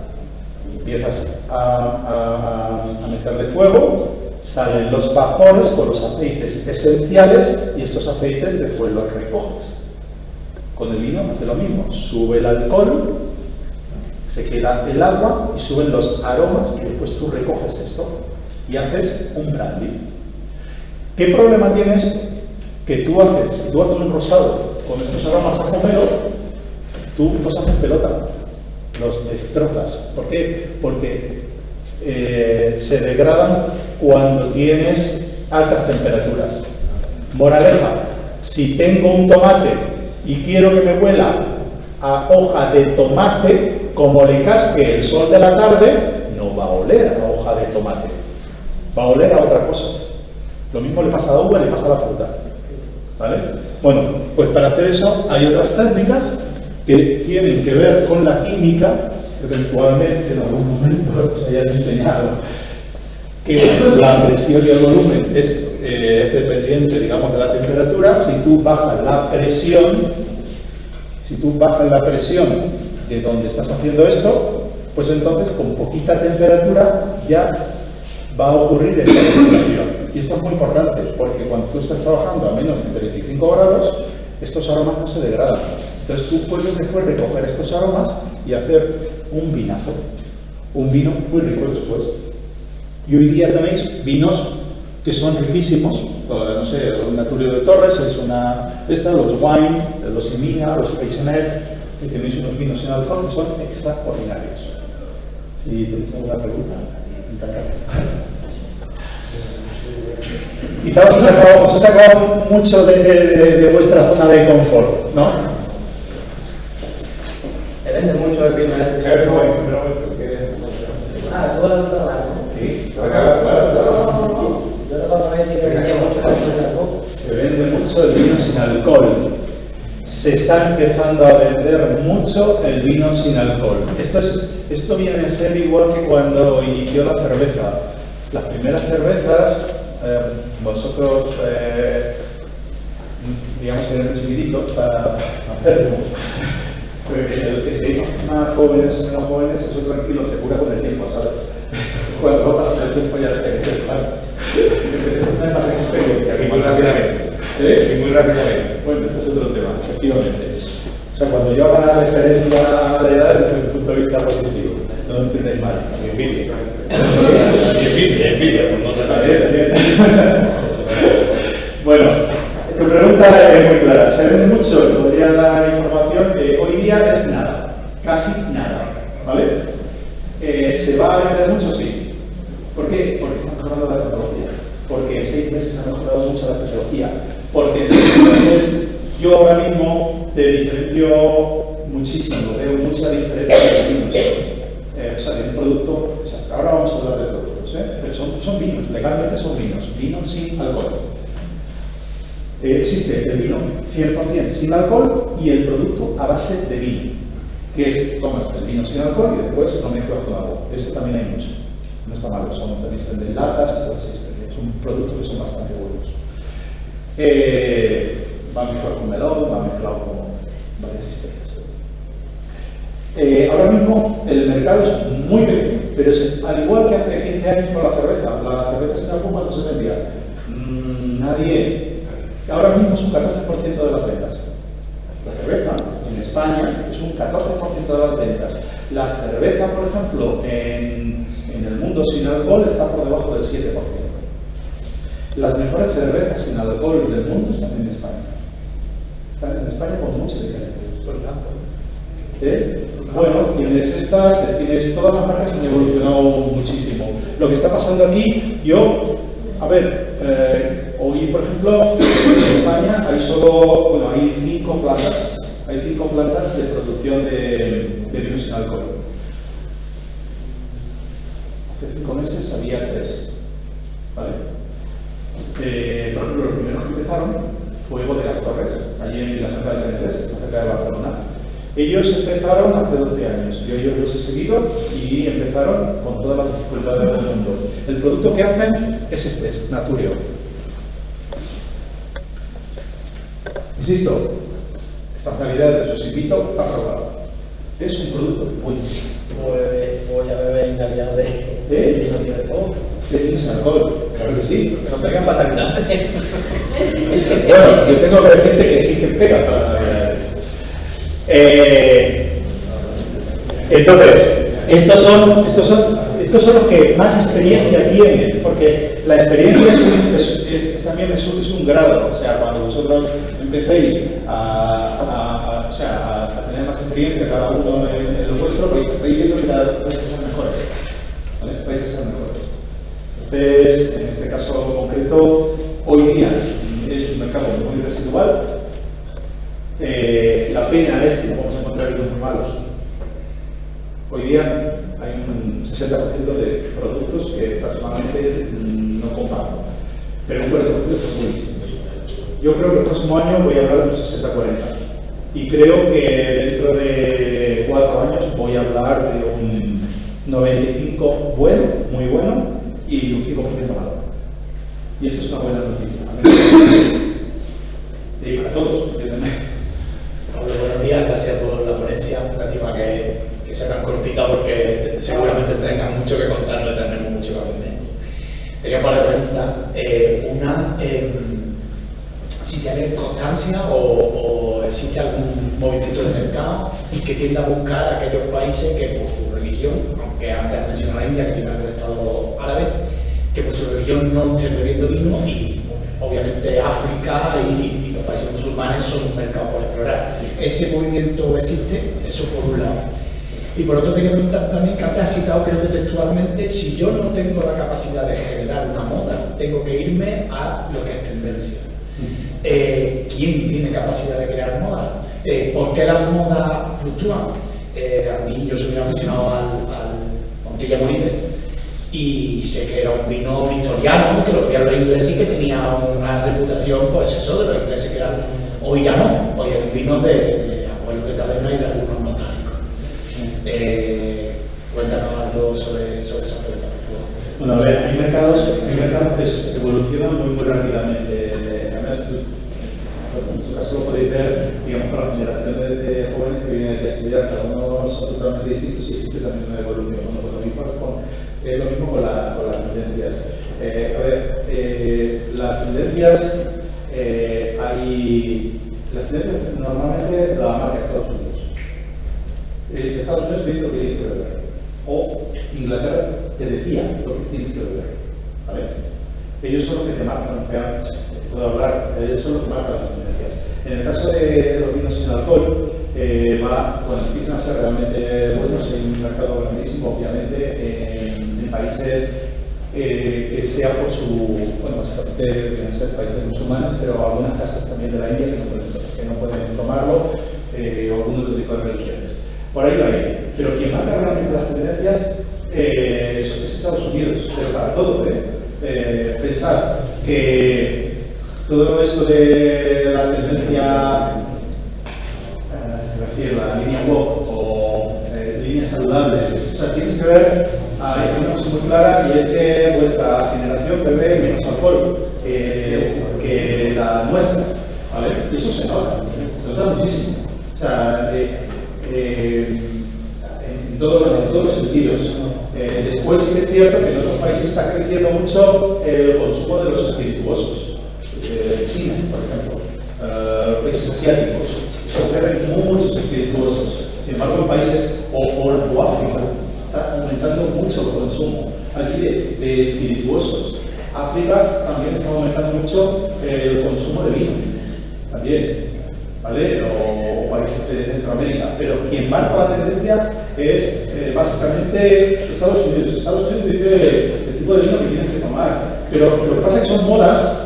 empiezas a meterle fuego, salen los vapores con los aceites esenciales y estos aceites después los recoges. Con el vino hace lo mismo, sube el alcohol, se queda el agua y suben los aromas y después tú recoges esto y haces un brandy. ¿Qué problema tiene esto? Que tú haces un rosado con estos aromas a pomelo, tú los haces pelota, los destrozas. ¿Por qué? Porque se degradan cuando tienes altas temperaturas. Moraleja, si tengo un tomate y quiero que me huela a hoja de tomate, como le casque el sol de la tarde, no va a oler a hoja de tomate, va a oler a otra cosa. Lo mismo le pasa a la uva y le pasa a la fruta, ¿vale? Bueno, pues para hacer eso hay otras técnicas que tienen que ver con la química, eventualmente en algún momento se hayan enseñado que la presión y el volumen es dependiente, digamos, de la temperatura. Si tú bajas la presión de donde estás haciendo esto, pues entonces con poquita temperatura ya va a ocurrir esta destilación. Y esto es muy importante, porque cuando tú estás trabajando a menos de 35 grados, estos aromas no se degradan. Entonces tú puedes después recoger estos aromas y hacer un vinazo, un vino muy rico después. Y hoy día tenéis vinos que son riquísimos, no sé, un Naturio de Torres es una esta, los Wine, los Emina, los Freixenet, y tenéis unos vinos sin alcohol que son extraordinarios. Si tenéis alguna pregunta, encantado. Quizá os he sacado mucho de vuestra zona de confort, ¿no? Depende mucho del vino. Ah, tú lo has tomado. Sí, Yo lo que decir que vendía mucho el vino sin alcohol. Se vende mucho el vino sin alcohol. Se está empezando a vender mucho el vino sin alcohol. Esto viene a ser igual que cuando inició la cerveza. Las primeras cervezas, vosotros, digamos, eran chiquititos para hacerlo. El que se hizo más jóvenes o menos jóvenes, eso tranquilo, se cura con el tiempo, ¿sabes? Cuando no pasa el tiempo ya deja que ser claro. Tener más experiencia. y muy rápidamente. Y muy rápidamente. Bueno, este es otro tema, efectivamente. O sea, cuando yo haga la referencia a la edad, desde un punto de vista positivo, no lo entendéis mal. Y envidia. Envidia, pues no te la Bueno, tu pregunta es muy clara. Se vende mucho, podría dar información de hoy día es nada, casi nada, ¿vale? ¿Se va a vender mucho? Sí. ¿Por qué? Porque está mejorando la tecnología. Porque en 6 meses ha mejorado mucho la tecnología. Porque en 6 meses yo ahora mismo te diferencio muchísimo, veo mucha diferencia de vinos. O sea, de un producto, o sea, ahora vamos a hablar de productos, pero son vinos, legalmente son vinos, vinos sin alcohol. Existe el vino 100% sin alcohol y el producto a base de vino, que es tomas el vino sin alcohol y después lo mezclas con agua. Esto también hay mucho, no está mal, también están de latas y todas estas historias. Son productos que son bastante buenos. Va mezclado con melón, va mezclado con varias historias. Ahora mismo el mercado es muy pequeño, pero es al igual que hace 15 años con la cerveza. La cerveza sin alcohol, ¿cuánto se vendía? Nadie. Ahora mismo es un 14% de las ventas. La cerveza en España es un 14% de las ventas. La cerveza, por ejemplo, en el mundo sin alcohol está por debajo del 7%. Las mejores cervezas sin alcohol del mundo están en España. Están en España con mucha diferencia. Bueno, tienes estas, tienes todas las marcas han evolucionado muchísimo. Lo que está pasando aquí, hoy por ejemplo en España hay 5 plantas de producción de vino sin alcohol. Hace 5 meses había 3, ¿vale? Por ejemplo, los primeros que empezaron fue Bodegas Torres, allí en la Central de Menezes, que está cerca de Barcelona. Ellos empezaron hace 12 años, yo ellos los he seguido y empezaron con todas las dificultades del mundo. El producto que hacen es este, es Naturio. Insisto, estas calidades os invito a probar. Es un producto buenísimo. Voy a beber en Navidad de vino sin alcohol. ¿De vino sin alcohol? Claro que sí. No pegan para Navidad. Bueno, yo tengo que decirte que sí que pega para las Navidades. Entonces, estos son los que más experiencia tienen, porque la experiencia también es un grado. O sea, cuando vosotros empecéis a tener más experiencia cada uno en lo vuestro, vais viendo que cada vez vais a ser mejores. ¿Vale? Vais a ser mejores. Entonces, en este caso concreto, hoy día es un mercado muy residual. La pena es que no vamos a encontrar vinos muy malos. Hoy día hay un 60% de productos que personalmente no comparto, pero un 40% son buenísimos. Yo creo que el próximo año voy a hablar de un 60-40 y creo que dentro de 4 años voy a hablar de un 95 bueno, muy bueno, y un 5% malo. Y esto es una buena noticia. Y para todos, entiéndeme. Buenos días, gracias por la ponencia. Lástima que sea tan cortita porque seguramente tengan mucho que contarnos y tendremos mucho que aprender. Tenía un par de preguntas. Si tienes constancia o existe algún movimiento de mercado que tienda a buscar a aquellos países que por su religión, aunque antes mencioné a la India, que tiene el Estado árabe, que por su religión no estén bebiendo vino y obviamente África y los países musulmanes son un mercado por explorar. Ese movimiento existe, eso por un lado. Y por otro quería preguntar también, que antes has citado, creo que textualmente, si yo no tengo la capacidad de generar una moda, tengo que irme a lo que es tendencia. ¿Quién tiene capacidad de crear moda? ¿Por qué las modas fluctúan? A mí, yo soy un aficionado al Montilla Moribe y sé que era un vino victoriano, que lo veían los ingleses y que tenía una reputación, pues eso, de los ingleses que eran. Hoy ya no, hoy es un vino de abuelos de cadena y de algunos nostálgicos. Cuéntanos algo sobre esa pregunta, por favor. Bueno, a ver, hay mercados que evolucionan muy rápidamente. Además, en nuestro caso lo podéis ver, digamos, con la generación de jóvenes que vienen a estudiar, cada uno son totalmente distintos y existe también una evolución. Bueno, pues lo mismo con las tendencias. Las tendencias, normalmente la marca Estados Unidos. Estados Unidos te dice lo que tienes que beber. O Inglaterra te decía lo que tienes que beber. ¿Vale? Ellos son los que te marcan, puedo hablar, ellos son los que marcan las tendencias. En el caso de los vinos sin alcohol, empiezan a ser realmente buenos en un mercado grandísimo, obviamente, en países que sea por su, básicamente deben ser países musulmanes, pero algunas casas también de la India que no pueden tomarlo, o algún otro tipo de religiones. Por ahí va a ir. Pero quien marca realmente las tendencias es Estados Unidos, pero para todo, Pensar que todo esto de la tendencia, me refiero a la línea WOC o línea saludable, o sea, tienes que ver, hay una cosa muy clara y es que vuestra generación bebe menos alcohol que la nuestra, ¿vale? Y eso se nota muchísimo. O sea, en todos los sentidos. Después sí que es cierto que en otros países está creciendo mucho el consumo de los espirituosos. China, por ejemplo, países asiáticos, se beben muchos espirituosos. Sin embargo, en países o África está aumentando mucho el consumo allí de espirituosos. África también está aumentando mucho el consumo de vino, también. ¿Vale? O países de Centroamérica, pero quien marca la tendencia es básicamente Estados Unidos. Estados Unidos dice el tipo de vino que tienes que tomar, pero lo que pasa es que son modas.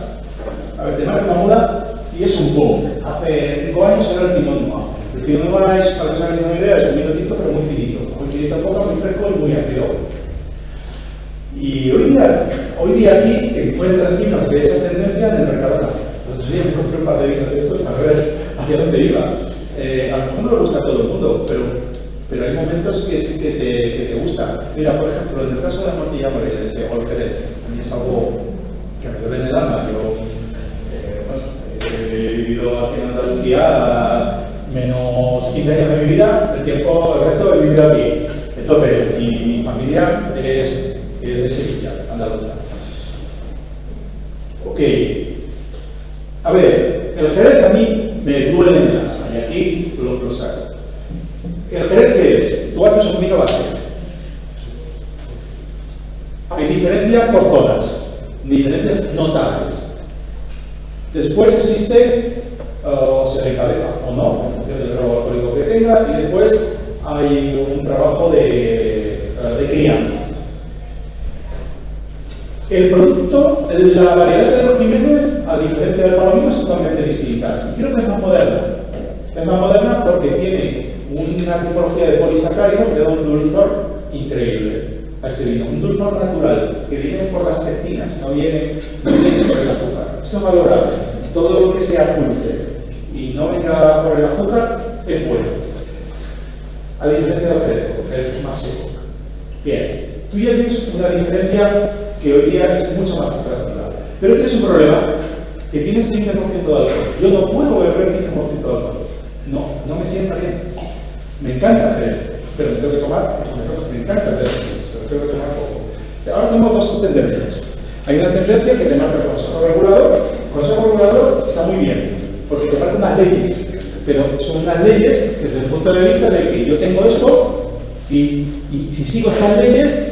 A ver, te marca una moda y es un boom. Hace 5 años era el Pinot Noir. El Pinot Noir es, para que os hagáis una idea, es un vino tinto pero muy finito, muy finito en boca, muy fresco y muy ácido. Y hoy día aquí encuentras vinos de esa tendencia en el mercado. Nosotros sí me compré un par de vinos de estos para ver hacia dónde iba. A lo mejor no le gusta a todo el mundo, pero hay momentos que sí que te gusta. Mira, por ejemplo, en el caso de la Montilla Moreles o el Jerez, a mí es algo que me duele en el alma. Yo he vivido aquí en Andalucía menos 15 años de mi vida, el resto he vivido aquí. Entonces, mi familia es de Sevilla, andaluza. Ok. A ver, el Jerez a mí me duele en el alma, y aquí lo saco. ¿El Jerez qué es? Tú haces un vino base. Hay diferencia por zonas, diferencias notables. Después existe, se le cabeza o no, en función del grado alcohólico que tenga, y después hay un trabajo de crianza. El producto, la variedad de los Jiménez, a diferencia del Palomino, es totalmente distinta. Y creo que es más moderna. Es más moderna porque tiene una tipología de polisacárido que da un dulzor increíble a este vino. Un dulzor natural, que viene por las pectinas, no viene por el azúcar. Esto es valorable. Todo lo que sea dulce y no venga por el azúcar es bueno. A diferencia del Jerez, que es más seco. Bien, tú ya tienes una diferencia que hoy día es mucho más atractiva. Pero tienes un problema, que tienes 15% de alcohol. Yo no puedo beber 15% de alcohol. No me sienta bien. Me encanta el Jerez, pero me tengo que tomar, me encanta el Jerez, pero tengo que tomar poco. Ahora tenemos dos tendencias. Hay una tendencia que te marca el Consejo Regulador. El Consejo Regulador está muy bien, porque te marca unas leyes, pero son unas leyes desde el punto de vista de que yo tengo esto y si sigo estas leyes,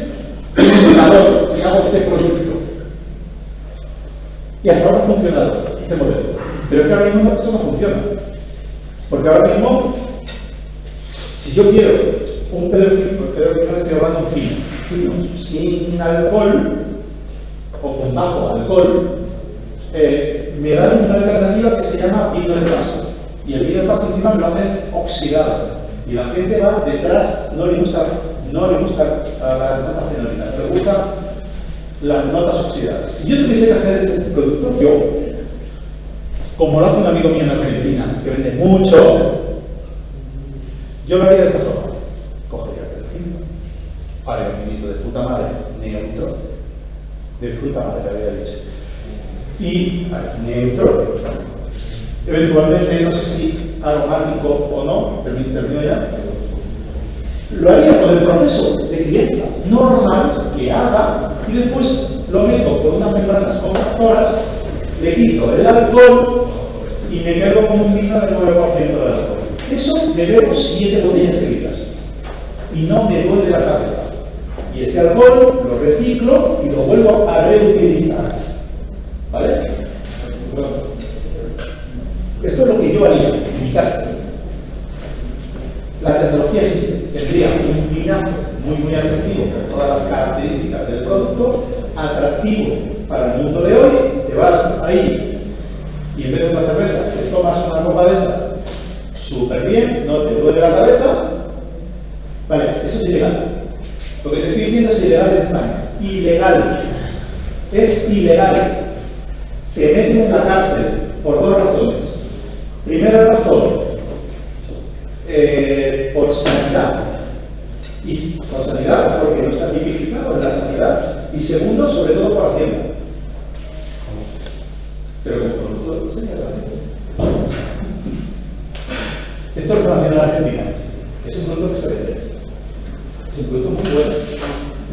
que hago este producto. Y hasta ahora ha funcionado este modelo. Pero es que ahora mismo esto no funciona. Porque ahora mismo, si yo quiero un Pedro Quijano, estoy hablando fino, sin alcohol o con bajo alcohol, me dan una alternativa que se llama vino de pasto. Y el vino de pasto encima me lo hacen oxidado. Y la gente va detrás, no le gusta la nota fenolina, le gustan las notas oxidadas. Si yo tuviese que hacer este producto, yo, como lo hace un amigo mío en Argentina, que vende mucho, yo lo haría de esta forma. Cogería el vino, haría un vinito de puta madre, neutro, de fruta madre, te había dicho. Y neutro, eventualmente, no sé si aromático o no, termino ya. Lo haría con el proceso de crianza normal que haga y después lo meto por unas membranas compactoras, le quito el alcohol y me quedo con un vino de 9% de alcohol. Eso me bebo 7 botellas seguidas y no me duele la cabeza. Y ese alcohol lo reciclo y lo vuelvo a reutilizar. ¿Vale? Bueno, esto es lo que yo haría en mi casa. La tecnología existe. Tendría un vinazo muy atractivo con todas las características del producto, atractivo para el mundo de hoy. Te vas ahí y en vez de una cerveza te tomas una copa de esta súper bien, no te duele la cabeza. Vale, eso es ilegal. Lo que te estoy diciendo es ilegal en España. Ilegal. Es ilegal. te meten en la cárcel por dos razones. Primera razón, por sanidad. Y por sanidad, porque no está tipificado en la sanidad. Y segundo, sobre todo por Hacienda. Pero como producto de Hacienda. Esto es la Hacienda Argentina. Es un producto que se vende. Es un producto muy bueno.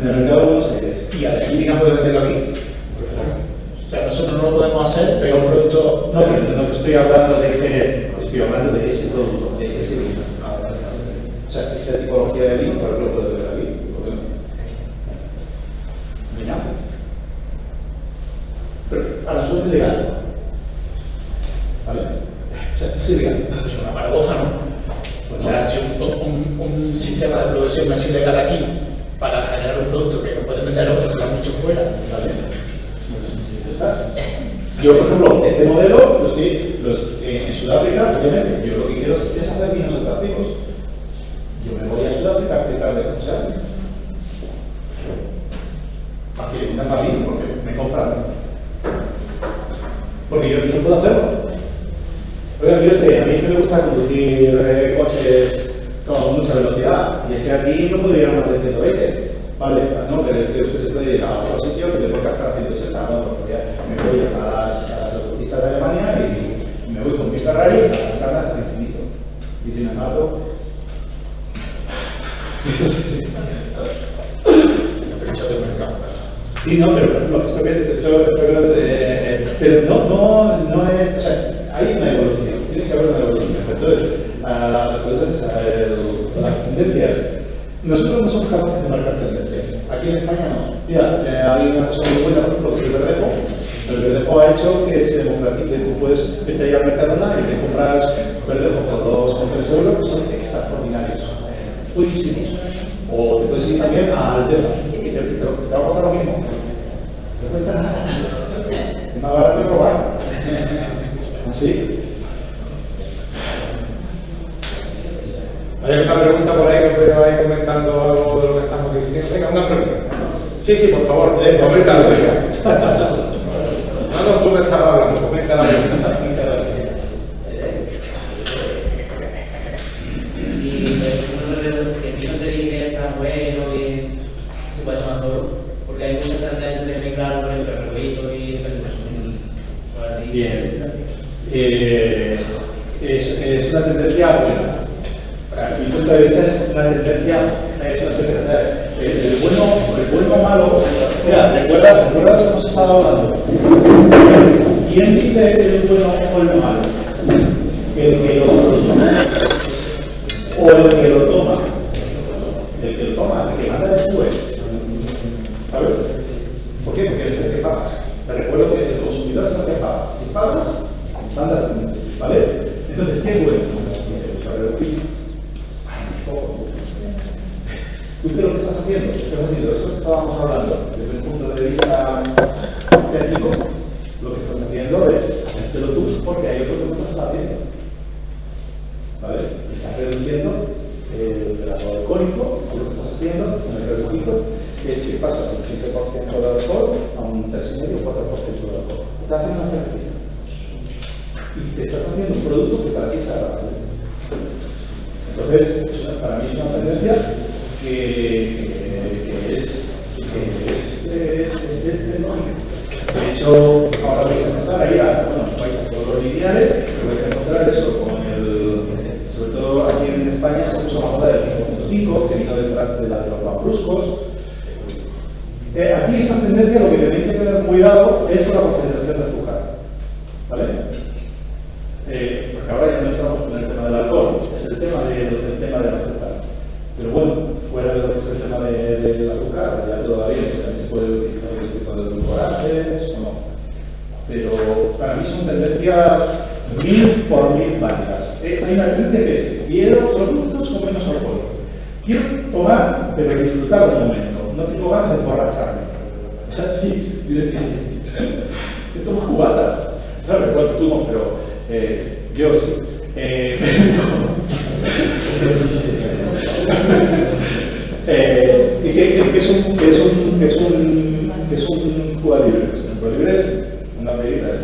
En el mercado de Buenos Aires. ¿Y Argentina puede venderlo aquí? O sea, nosotros no lo podemos hacer, pero un producto... No, pero no te estoy hablando de Jerez, estoy hablando de ese producto, de ese vino. O sea, esa tipología de vino, ¿para qué lo puedo ver aquí? ¿Por qué no? Vinazo. Pero para nosotros es legal. ¿Vale? O sea, es ilegal. Es una paradoja, ¿no? O sea, si un sistema de producción es ilegal aquí para generar un producto que no pueden vender otros que lo han hecho fuera, ¿Vale? Yo, por ejemplo, este modelo lo estoy en Sudáfrica, obviamente. Yo lo que quiero es hacer vinos atractivos. Yo me voy a Sudáfrica a explicarle cómo se hace. Para que me haga vino, porque me compran. Porque yo no puedo hacerlo. Oiga, mire usted, a mí me gusta conducir coches con mucha velocidad. Y es que aquí no puedo ir a más de 120. Vale, no, pero es que usted se puede ir a otro sitio que le puede gastar 160, ¿no? Porque ya me voy a las autopistas de Alemania y me voy con mi Ferrari a las cargas hasta el infinito. Y si me mato. capricho del mercado. Sí, no, pero por ejemplo, pero no es. O sea, hay una evolución, tiene que haber una evolución. Entonces, las tendencias. Nosotros no somos capaces de marcar tendencias. Aquí en España no. Mira, hay una cosa muy buena, por ejemplo, que es el verdejo. El verdejo ha hecho que se democratice. Tú puedes irte ahí al Mercadona y te compras verdejo por 2,3 euros, que son extraordinarios. Buenísimos. O te puedes ir también a Aldea. Te va a costar lo mismo. No cuesta nada. Es más barato que probar. ¿Así? Hay una pregunta por ahí que veo ahí comentando algo de lo que estamos diciendo. Venga, una pregunta. Sí, por favor, coméntalo. No, tú me estabas hablando, comenta la pregunta. Y si el vino te dice que está bueno y se puede tomar solo, porque hay muchas tendencias de mezclar con el perrito y el Bien. Es una tendencia buena. Para mi punto de vista es una tendencia. El bueno o malo. Mira, recuerda lo que hemos estado hablando. ¿Quién dice el bueno o el malo? El que lo produce o el que lo toma. El que lo toma, el que manda después. ¿Sabes? ¿Por qué? Porque eres el que pagas. Te recuerdo que el consumidor es el que paga. Si pagas, mandas también. ¿Vale? Entonces, ¿qué es bueno? ¿Tú qué es lo que estás haciendo? Estás haciendo eso que estábamos hablando desde un punto de vista técnico. Lo que estás haciendo es hacértelo tú porque hay otro que no lo está haciendo. ¿Vale? Y estás reduciendo el grado alcohólico. Lo que estás haciendo con el rebujito es que pasas de un 15% de alcohol a un 3,5 o 4% de alcohol. Estás haciendo una cerveza. Y te estás haciendo un producto que para ti es agradable. Entonces, para mí es una tendencia que es lógica. De hecho, ahora vais a empezar a ir vais a todos los lineales, pero vais a encontrar eso con sobre todo aquí en España se ha mucho más moda del 5.5, que vino detrás de la de los lambruscos. Aquí estas tendencias lo que tenéis que tener cuidado es con la concentración de azúcar. ¿Vale? Porque ahora ya no entramos con el tema del alcohol, es el tema del azúcar. Pero bueno, fuera de lo que es el tema del azúcar, ya todavía también se puede utilizar el tipo de edulcorantes o no. Pero para mí son tendencias 1000 por 1000 válidas. Hay una tendencia que es, quiero productos con menos alcohol. Quiero tomar, pero disfrutar del momento. No tengo ganas de emborracharme. O sea, sí, yo tomo cubatas. Claro, igual tú no, pero yo sí. Que es un Cuba Libre. Un Cuba Libre es una bebida de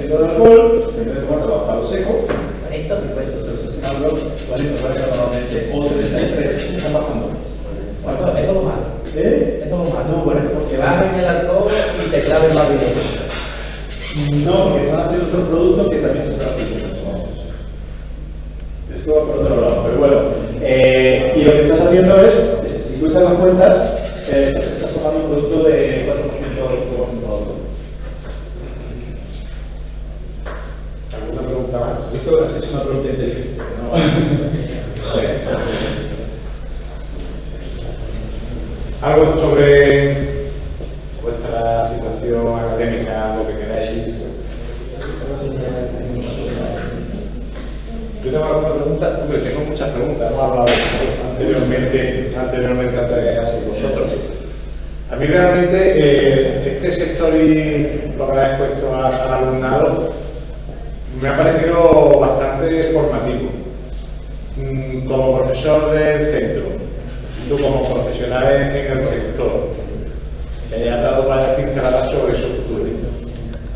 de alcohol, en vez de tomártelo a palo seco, 40 o 50. te lo estás cenando 40 normalmente, o 33, ¿qué está pasando? Es como malo. ¿Eh? Es como malo. No, bueno, Porque bajen el alcohol y te claven más dinero. no, porque están haciendo otro producto que también se trafica. Esto va por otro lado, pero bueno. Y lo que estás haciendo es, si tú echas las cuentas, estás tomando un producto de 4% o 5% alto. ¿Alguna pregunta más? Esto has hecho una pregunta inteligente, ¿no? Algo sobre vuestra situación académica, algo que queráis. Yo tengo alguna pregunta, hombre, tengo muchas preguntas, hemos hablado anteriormente antes de que hayáis vosotros. A mí realmente este sector y lo que habéis puesto al alumnado me ha parecido bastante formativo. Como profesor del centro, tú como profesional en el sector, que hayas dado varias pinceladas sobre su futuro.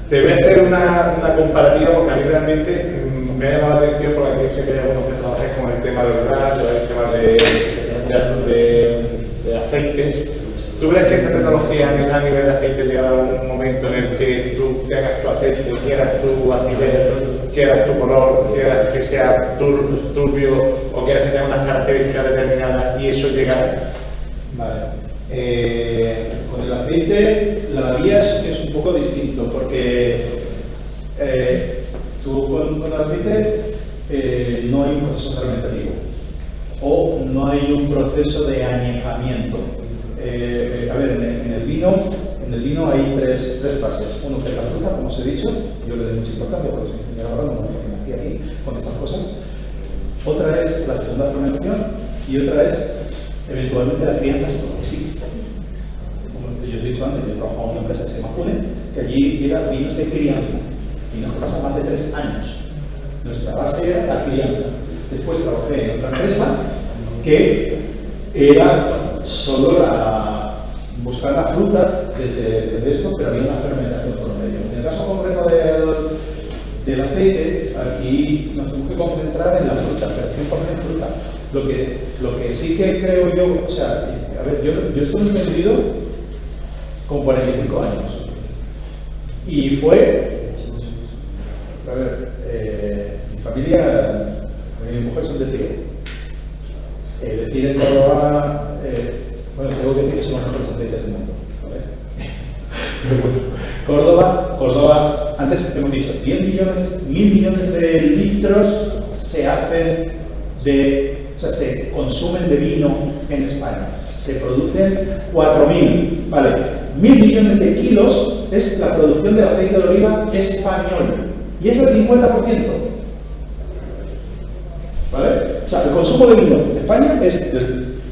Te voy a hacer una comparativa porque a mí realmente me ha llamado la atención porque aquí sé que hay algunos que trabajáis con el tema del gas, el tema de aceites. ¿Tú crees que esta tecnología a nivel de aceite llegará a un momento en el que tú tengas tu aceite, quieras tu acidez, quieras tu color, quieras que sea turbio o quieras que tenga unas características determinadas y eso llegará? Vale. Con el aceite, la vía es un poco distinto porque tú con el aceite no hay un proceso fermentativo o no hay un proceso de añejamiento. A ver, en el vino hay tres fases. Uno es la fruta, como os he dicho, yo le doy mucha importancia porque soy ingeniero agrónomo, porque nací aquí con estas cosas. Otra es la segunda fermentación y otra es eventualmente la crianza si existe. Como yo os he dicho antes, yo trabajo en una empresa que se llama Pune, que allí llega vinos de crianza, vinos que pasan más de 3 años. Nuestra base era la crianza. Después trabajé en otra empresa que era solo buscar la fruta desde esto, pero había una fermentación por medio. En el caso concreto del aceite, aquí nos tenemos que concentrar en la fruta, pero 100% fruta. Lo que sí que creo yo, o sea, a ver, yo estoy emprendido con 45 años. Y fue, a ver, mi familia, mi mujer son de trigo. Decir en Córdoba, bueno, tengo que decir que somos los mejores aceites del mundo. Córdoba, antes hemos dicho, 1.000 millones de litros se hacen se consumen de vino en España. Se producen 4.000, ¿vale? 1.000 millones de kilos es la producción del aceite de oliva español. Y es el 50%. ¿Vale? O sea, el consumo de vino de España es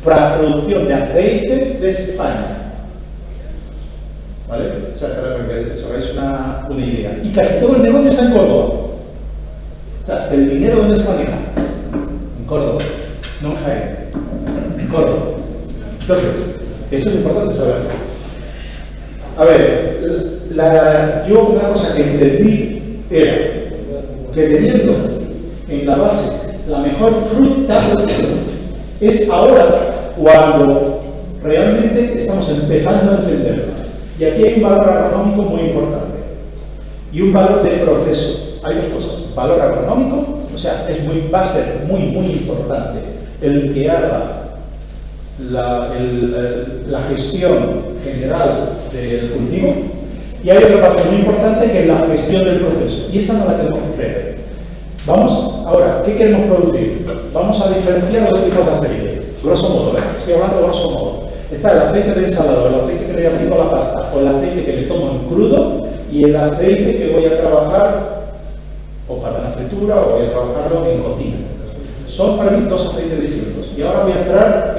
la producción de aceite de España. ¿Vale? O sea, para que os hagáis una idea. Y casi todo el negocio está en Córdoba. O sea, el dinero, ¿dónde se maneja? En Córdoba, no en Jaén. En Córdoba. Entonces, esto es importante saberlo. A ver, yo una cosa que entendí era que teniendo en la base la mejor fruta es ahora cuando realmente estamos empezando a entenderla. Y aquí hay un valor agronómico muy importante y un valor de proceso. Hay dos cosas. Valor agronómico, o sea, va a ser muy importante el que haga la gestión general del cultivo, y hay otra parte muy importante que es la gestión del proceso. Y esta no la tenemos que creer. Vamos, ahora, ¿qué queremos producir? Vamos a diferenciar dos tipos de aceite. Grosso modo, estoy hablando grosso modo. Está el aceite de ensalada, el aceite que le aplico a la pasta, o el aceite que le tomo en crudo, y el aceite que voy a trabajar o para la fritura o voy a trabajarlo en cocina. Son para mí dos aceites distintos. Y ahora voy a entrar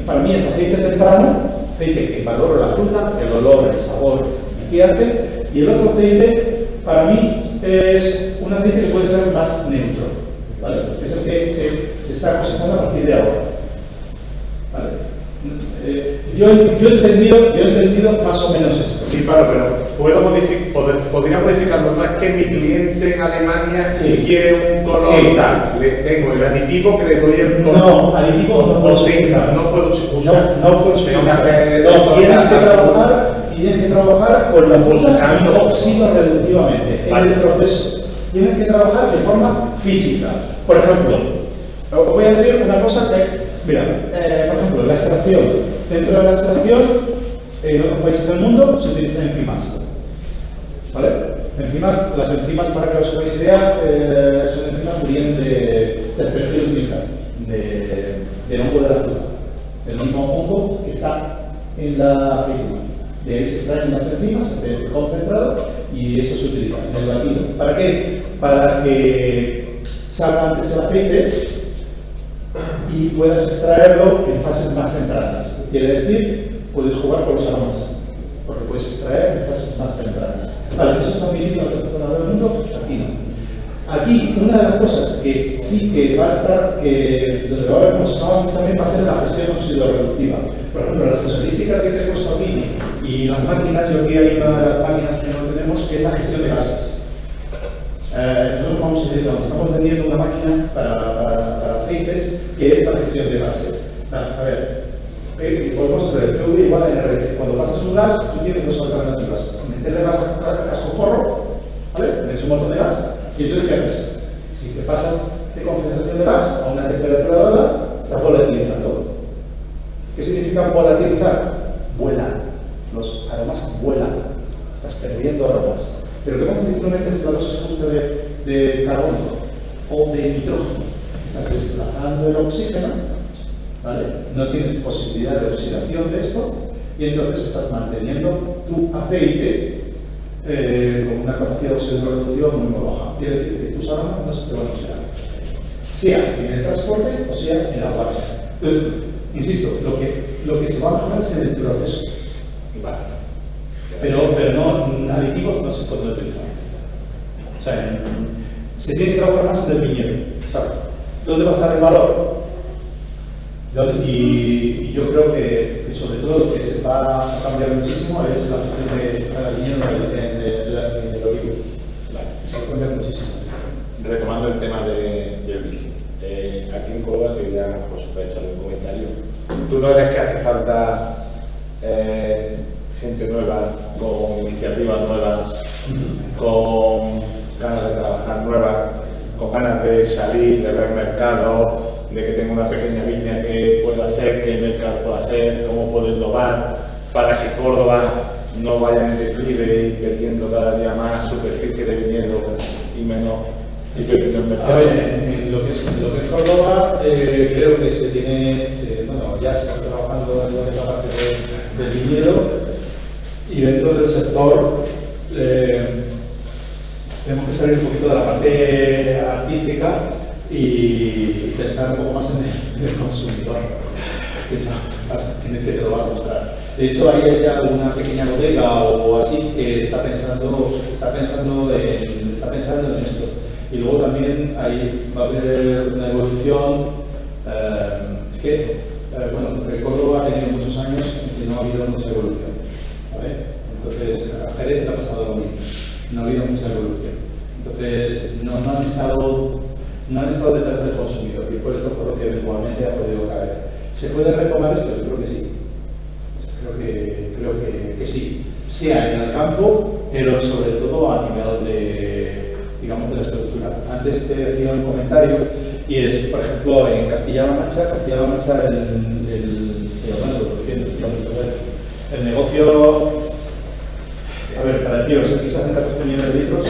para mí es aceite temprano, aceite que valoro la fruta, el olor, el sabor que hace, y el otro aceite para mí es un aceite que puede ser más neutro, ¿vale? Es el que se está cosechando a partir de ahora, ¿vale? Yo he entendido más o menos esto. Sí, claro, pero podría modificarlo. No es que mi cliente en Alemania, Sí. si quiere un color Sí. tal, le tengo el aditivo que le doy el color. No, aditivo no O puedes sí, utilizar. no puedo usar. No puedes Tengo que utilizar. hacer No, tienes que buscando. trabajar con la funda y Buscando. oxidorreductivamente en el proceso. Tienes que trabajar de forma física. Por ejemplo, os voy a decir una cosa que, mira, por ejemplo, la extracción. Dentro de la extracción, en otros países del mundo se utilizan enzimas. ¿Vale? Las enzimas, para que os hagáis idea, son enzimas que vienen del perejil utilizado, del hongo de la fruta. El mismo hongo que está en la aceituna. De ahí se extraen las enzimas, del concentrado, y eso se utiliza en el batido. ¿Para qué? Para que salga antes el aceite y puedas extraerlo en fases más tempranas. Quiere decir, puedes jugar con los aromas, porque puedes extraer en fases más tempranas. Vale, ¿eso está difícil en otra zona del mundo? Aquí no. Aquí, una de las cosas que sí que va a estar, donde va a haber muchos avances también, va a ser la gestión oxidorreductiva. Por ejemplo, las sensorísticas que te he puesto aquí y las máquinas, yo aquí hay una de las máquinas que no tenemos, que es la gestión de gases. Nosotros vamos a ir, estamos vendiendo una máquina para aceites que es la gestión de gases. A ver, podemos ver, PV igual a NRT. Cuando pasas un gas, tú tienes dos alternativas. Meterle gas a cascoporro, ¿vale? Metes un montón de gas, y entonces ¿qué haces? Si te pasas de concentración de gas a una temperatura dada, estás volatilizando. ¿Qué significa volatilizar? Vuelan. Los aromas vuelan. Estás perdiendo aromas. Pero ¿qué pasa si simplemente es la dosis justa de carbono o de nitrógeno? Estás desplazando el oxígeno, ¿vale? No tienes posibilidad de oxidación de esto y entonces estás manteniendo tu aceite con una capacidad oxidorreductiva muy baja. Quiere decir que tus aromas no se te van a oxidar, sea en el transporte o sea en la base. Entonces, insisto, lo que se va a mejorar es en el proceso. Vale. Pero no, aditivos no se pueden utilizar. O sea, se tiene que trabajar más en el viñedo, ¿sabes? ¿Dónde va a estar el valor? Y yo creo que sobre todo lo que se va a cambiar muchísimo es la gestión del viñedo del olivo. Se va a cambiar muchísimo esto. Retomando el tema del vino. Aquí en Córdoba, que ya pues, he hecho algún comentario, ¿tú no ves que hace falta gente nueva, con iniciativas nuevas, con ganas de trabajar nuevas, con ganas de salir, de ver mercado, de que tenga una pequeña viña que pueda hacer, qué mercado pueda hacer, cómo puede innovar, para que Córdoba no vaya en declive y perdiendo cada día más superficie de viñedo y menos diferencia en mercado? A ver, en lo que es Córdoba, creo que ya se está trabajando en la parte del viñedo. Y dentro del sector tenemos que salir un poquito de la parte artística y pensar un poco más en el consumidor, que es el que te lo va a mostrar. De hecho, hay ya una pequeña bodega o así que está pensando en esto. Y luego también va a haber una evolución. Córdoba ha tenido muchos años en que no ha habido mucha evolución. ¿Vale? Entonces, a Jerez le ha pasado lo mismo, no ha habido mucha evolución. Entonces, no han estado detrás del consumidor y por esto por lo que eventualmente ha podido caer. ¿Se puede retomar esto? Yo creo que sí. Creo que sí. Sea en el campo, pero sobre todo a nivel de la estructura. Antes te decía un comentario y es, por ejemplo, en Castilla-La Mancha, el negocio, a ver, para deciros, aquí se hacen 14 millones de litros,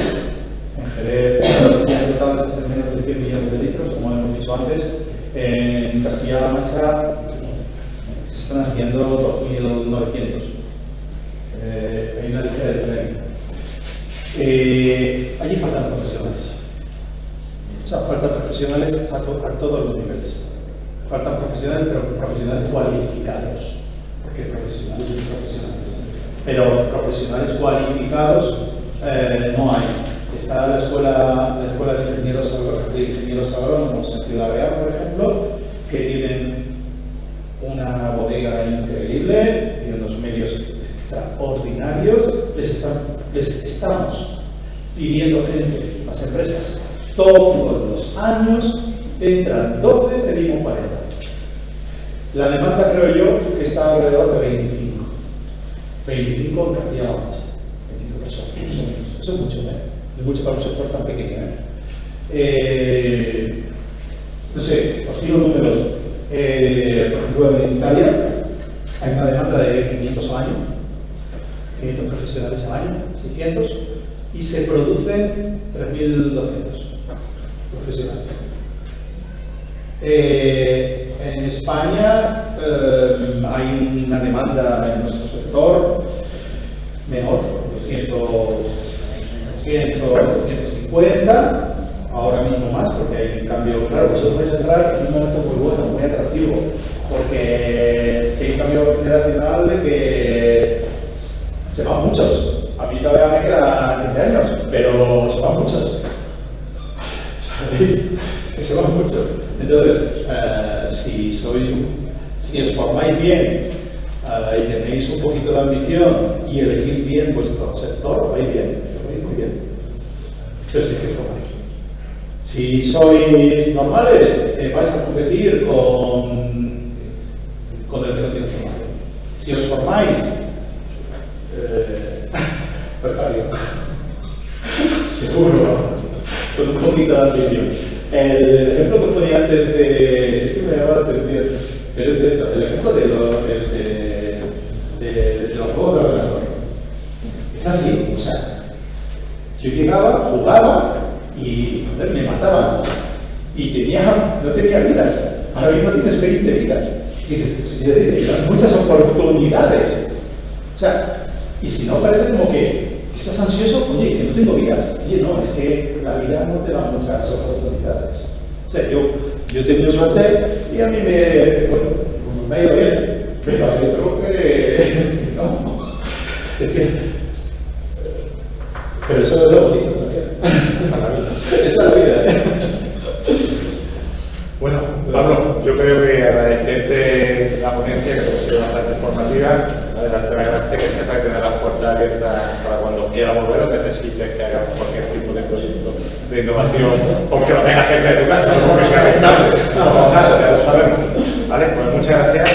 en Jerez en total se hacen menos de 100 millones de litros, como hemos dicho antes, en Castilla-La Mancha se están haciendo 2.900. Hay una ligera diferencia. Allí faltan profesionales. O sea, faltan profesionales a todos los niveles. Faltan profesionales, pero profesionales cualificados. Porque profesionales y profesionales. Pero profesionales cualificados no hay. Está la escuela de ingenieros agrónomos en Ciudad Real, por ejemplo, que tienen una bodega increíble y unos medios extraordinarios les estamos pidiendo gente, las empresas. Todos los años entran 12, pedimos 40. La demanda creo yo que está alrededor de 25. 25 en Castilla-La Mancha. 25 personas. Eso es mucho, ¿eh? Es mucho para un sector tan pequeño, ¿eh? No sé, os digo números. Por ejemplo, en Italia hay una demanda de 500 al año, 500 profesionales al año, 600, y se producen 3.200 profesionales. En España hay una demanda en nuestro sector menor, 150, ahora mismo más, porque hay un cambio. Claro, vosotros vais a entrar en un momento muy bueno, muy atractivo, porque es que hay un cambio generacional de que se van muchos. A mí todavía me quedan 15 años, pero se van muchos. ¿Sabéis? Es que se van muchos. Entonces, si os formáis bien y tenéis un poquito de ambición y elegís bien vuestro sector, vais bien, vais muy bien. Pero tenéis que formar. Si sois normales, vais a competir con el que no tiene formación. Si os formáis, precario. Seguro, vamos, con un poquito de ambición. El ejemplo que ponía antes de... Esto me llamaba la atención, pero es cierto. El ejemplo de los juegos de ordenador. Es así, o sea, yo llegaba, jugaba y me mataban y no tenía vidas. Ahora mismo tienes 20 vidas. Y dices, muchas oportunidades. O sea, y si no, parece como que estás ansioso, oye, que no tengo vidas. Oye, no, es que la vida no te da muchas oportunidades. O sea, yo he tenido suerte y a mí me ha ido bien. Pero hay otro que no. Es decir, pero eso es lo bonito. Esa es la vida. Esa es la vida. Bueno, Pablo, yo creo que agradecerte la ponencia, que ha sido bastante informativa. Agradecerte que sepas tener las puertas abiertas para cuando quiera volver o necesites que hagamos cualquier tipo de proyecto de innovación, porque lo tengas cerca de tu casa, no porque sea rentable. No, nada, ya lo sabemos. Vale, pues muchas gracias.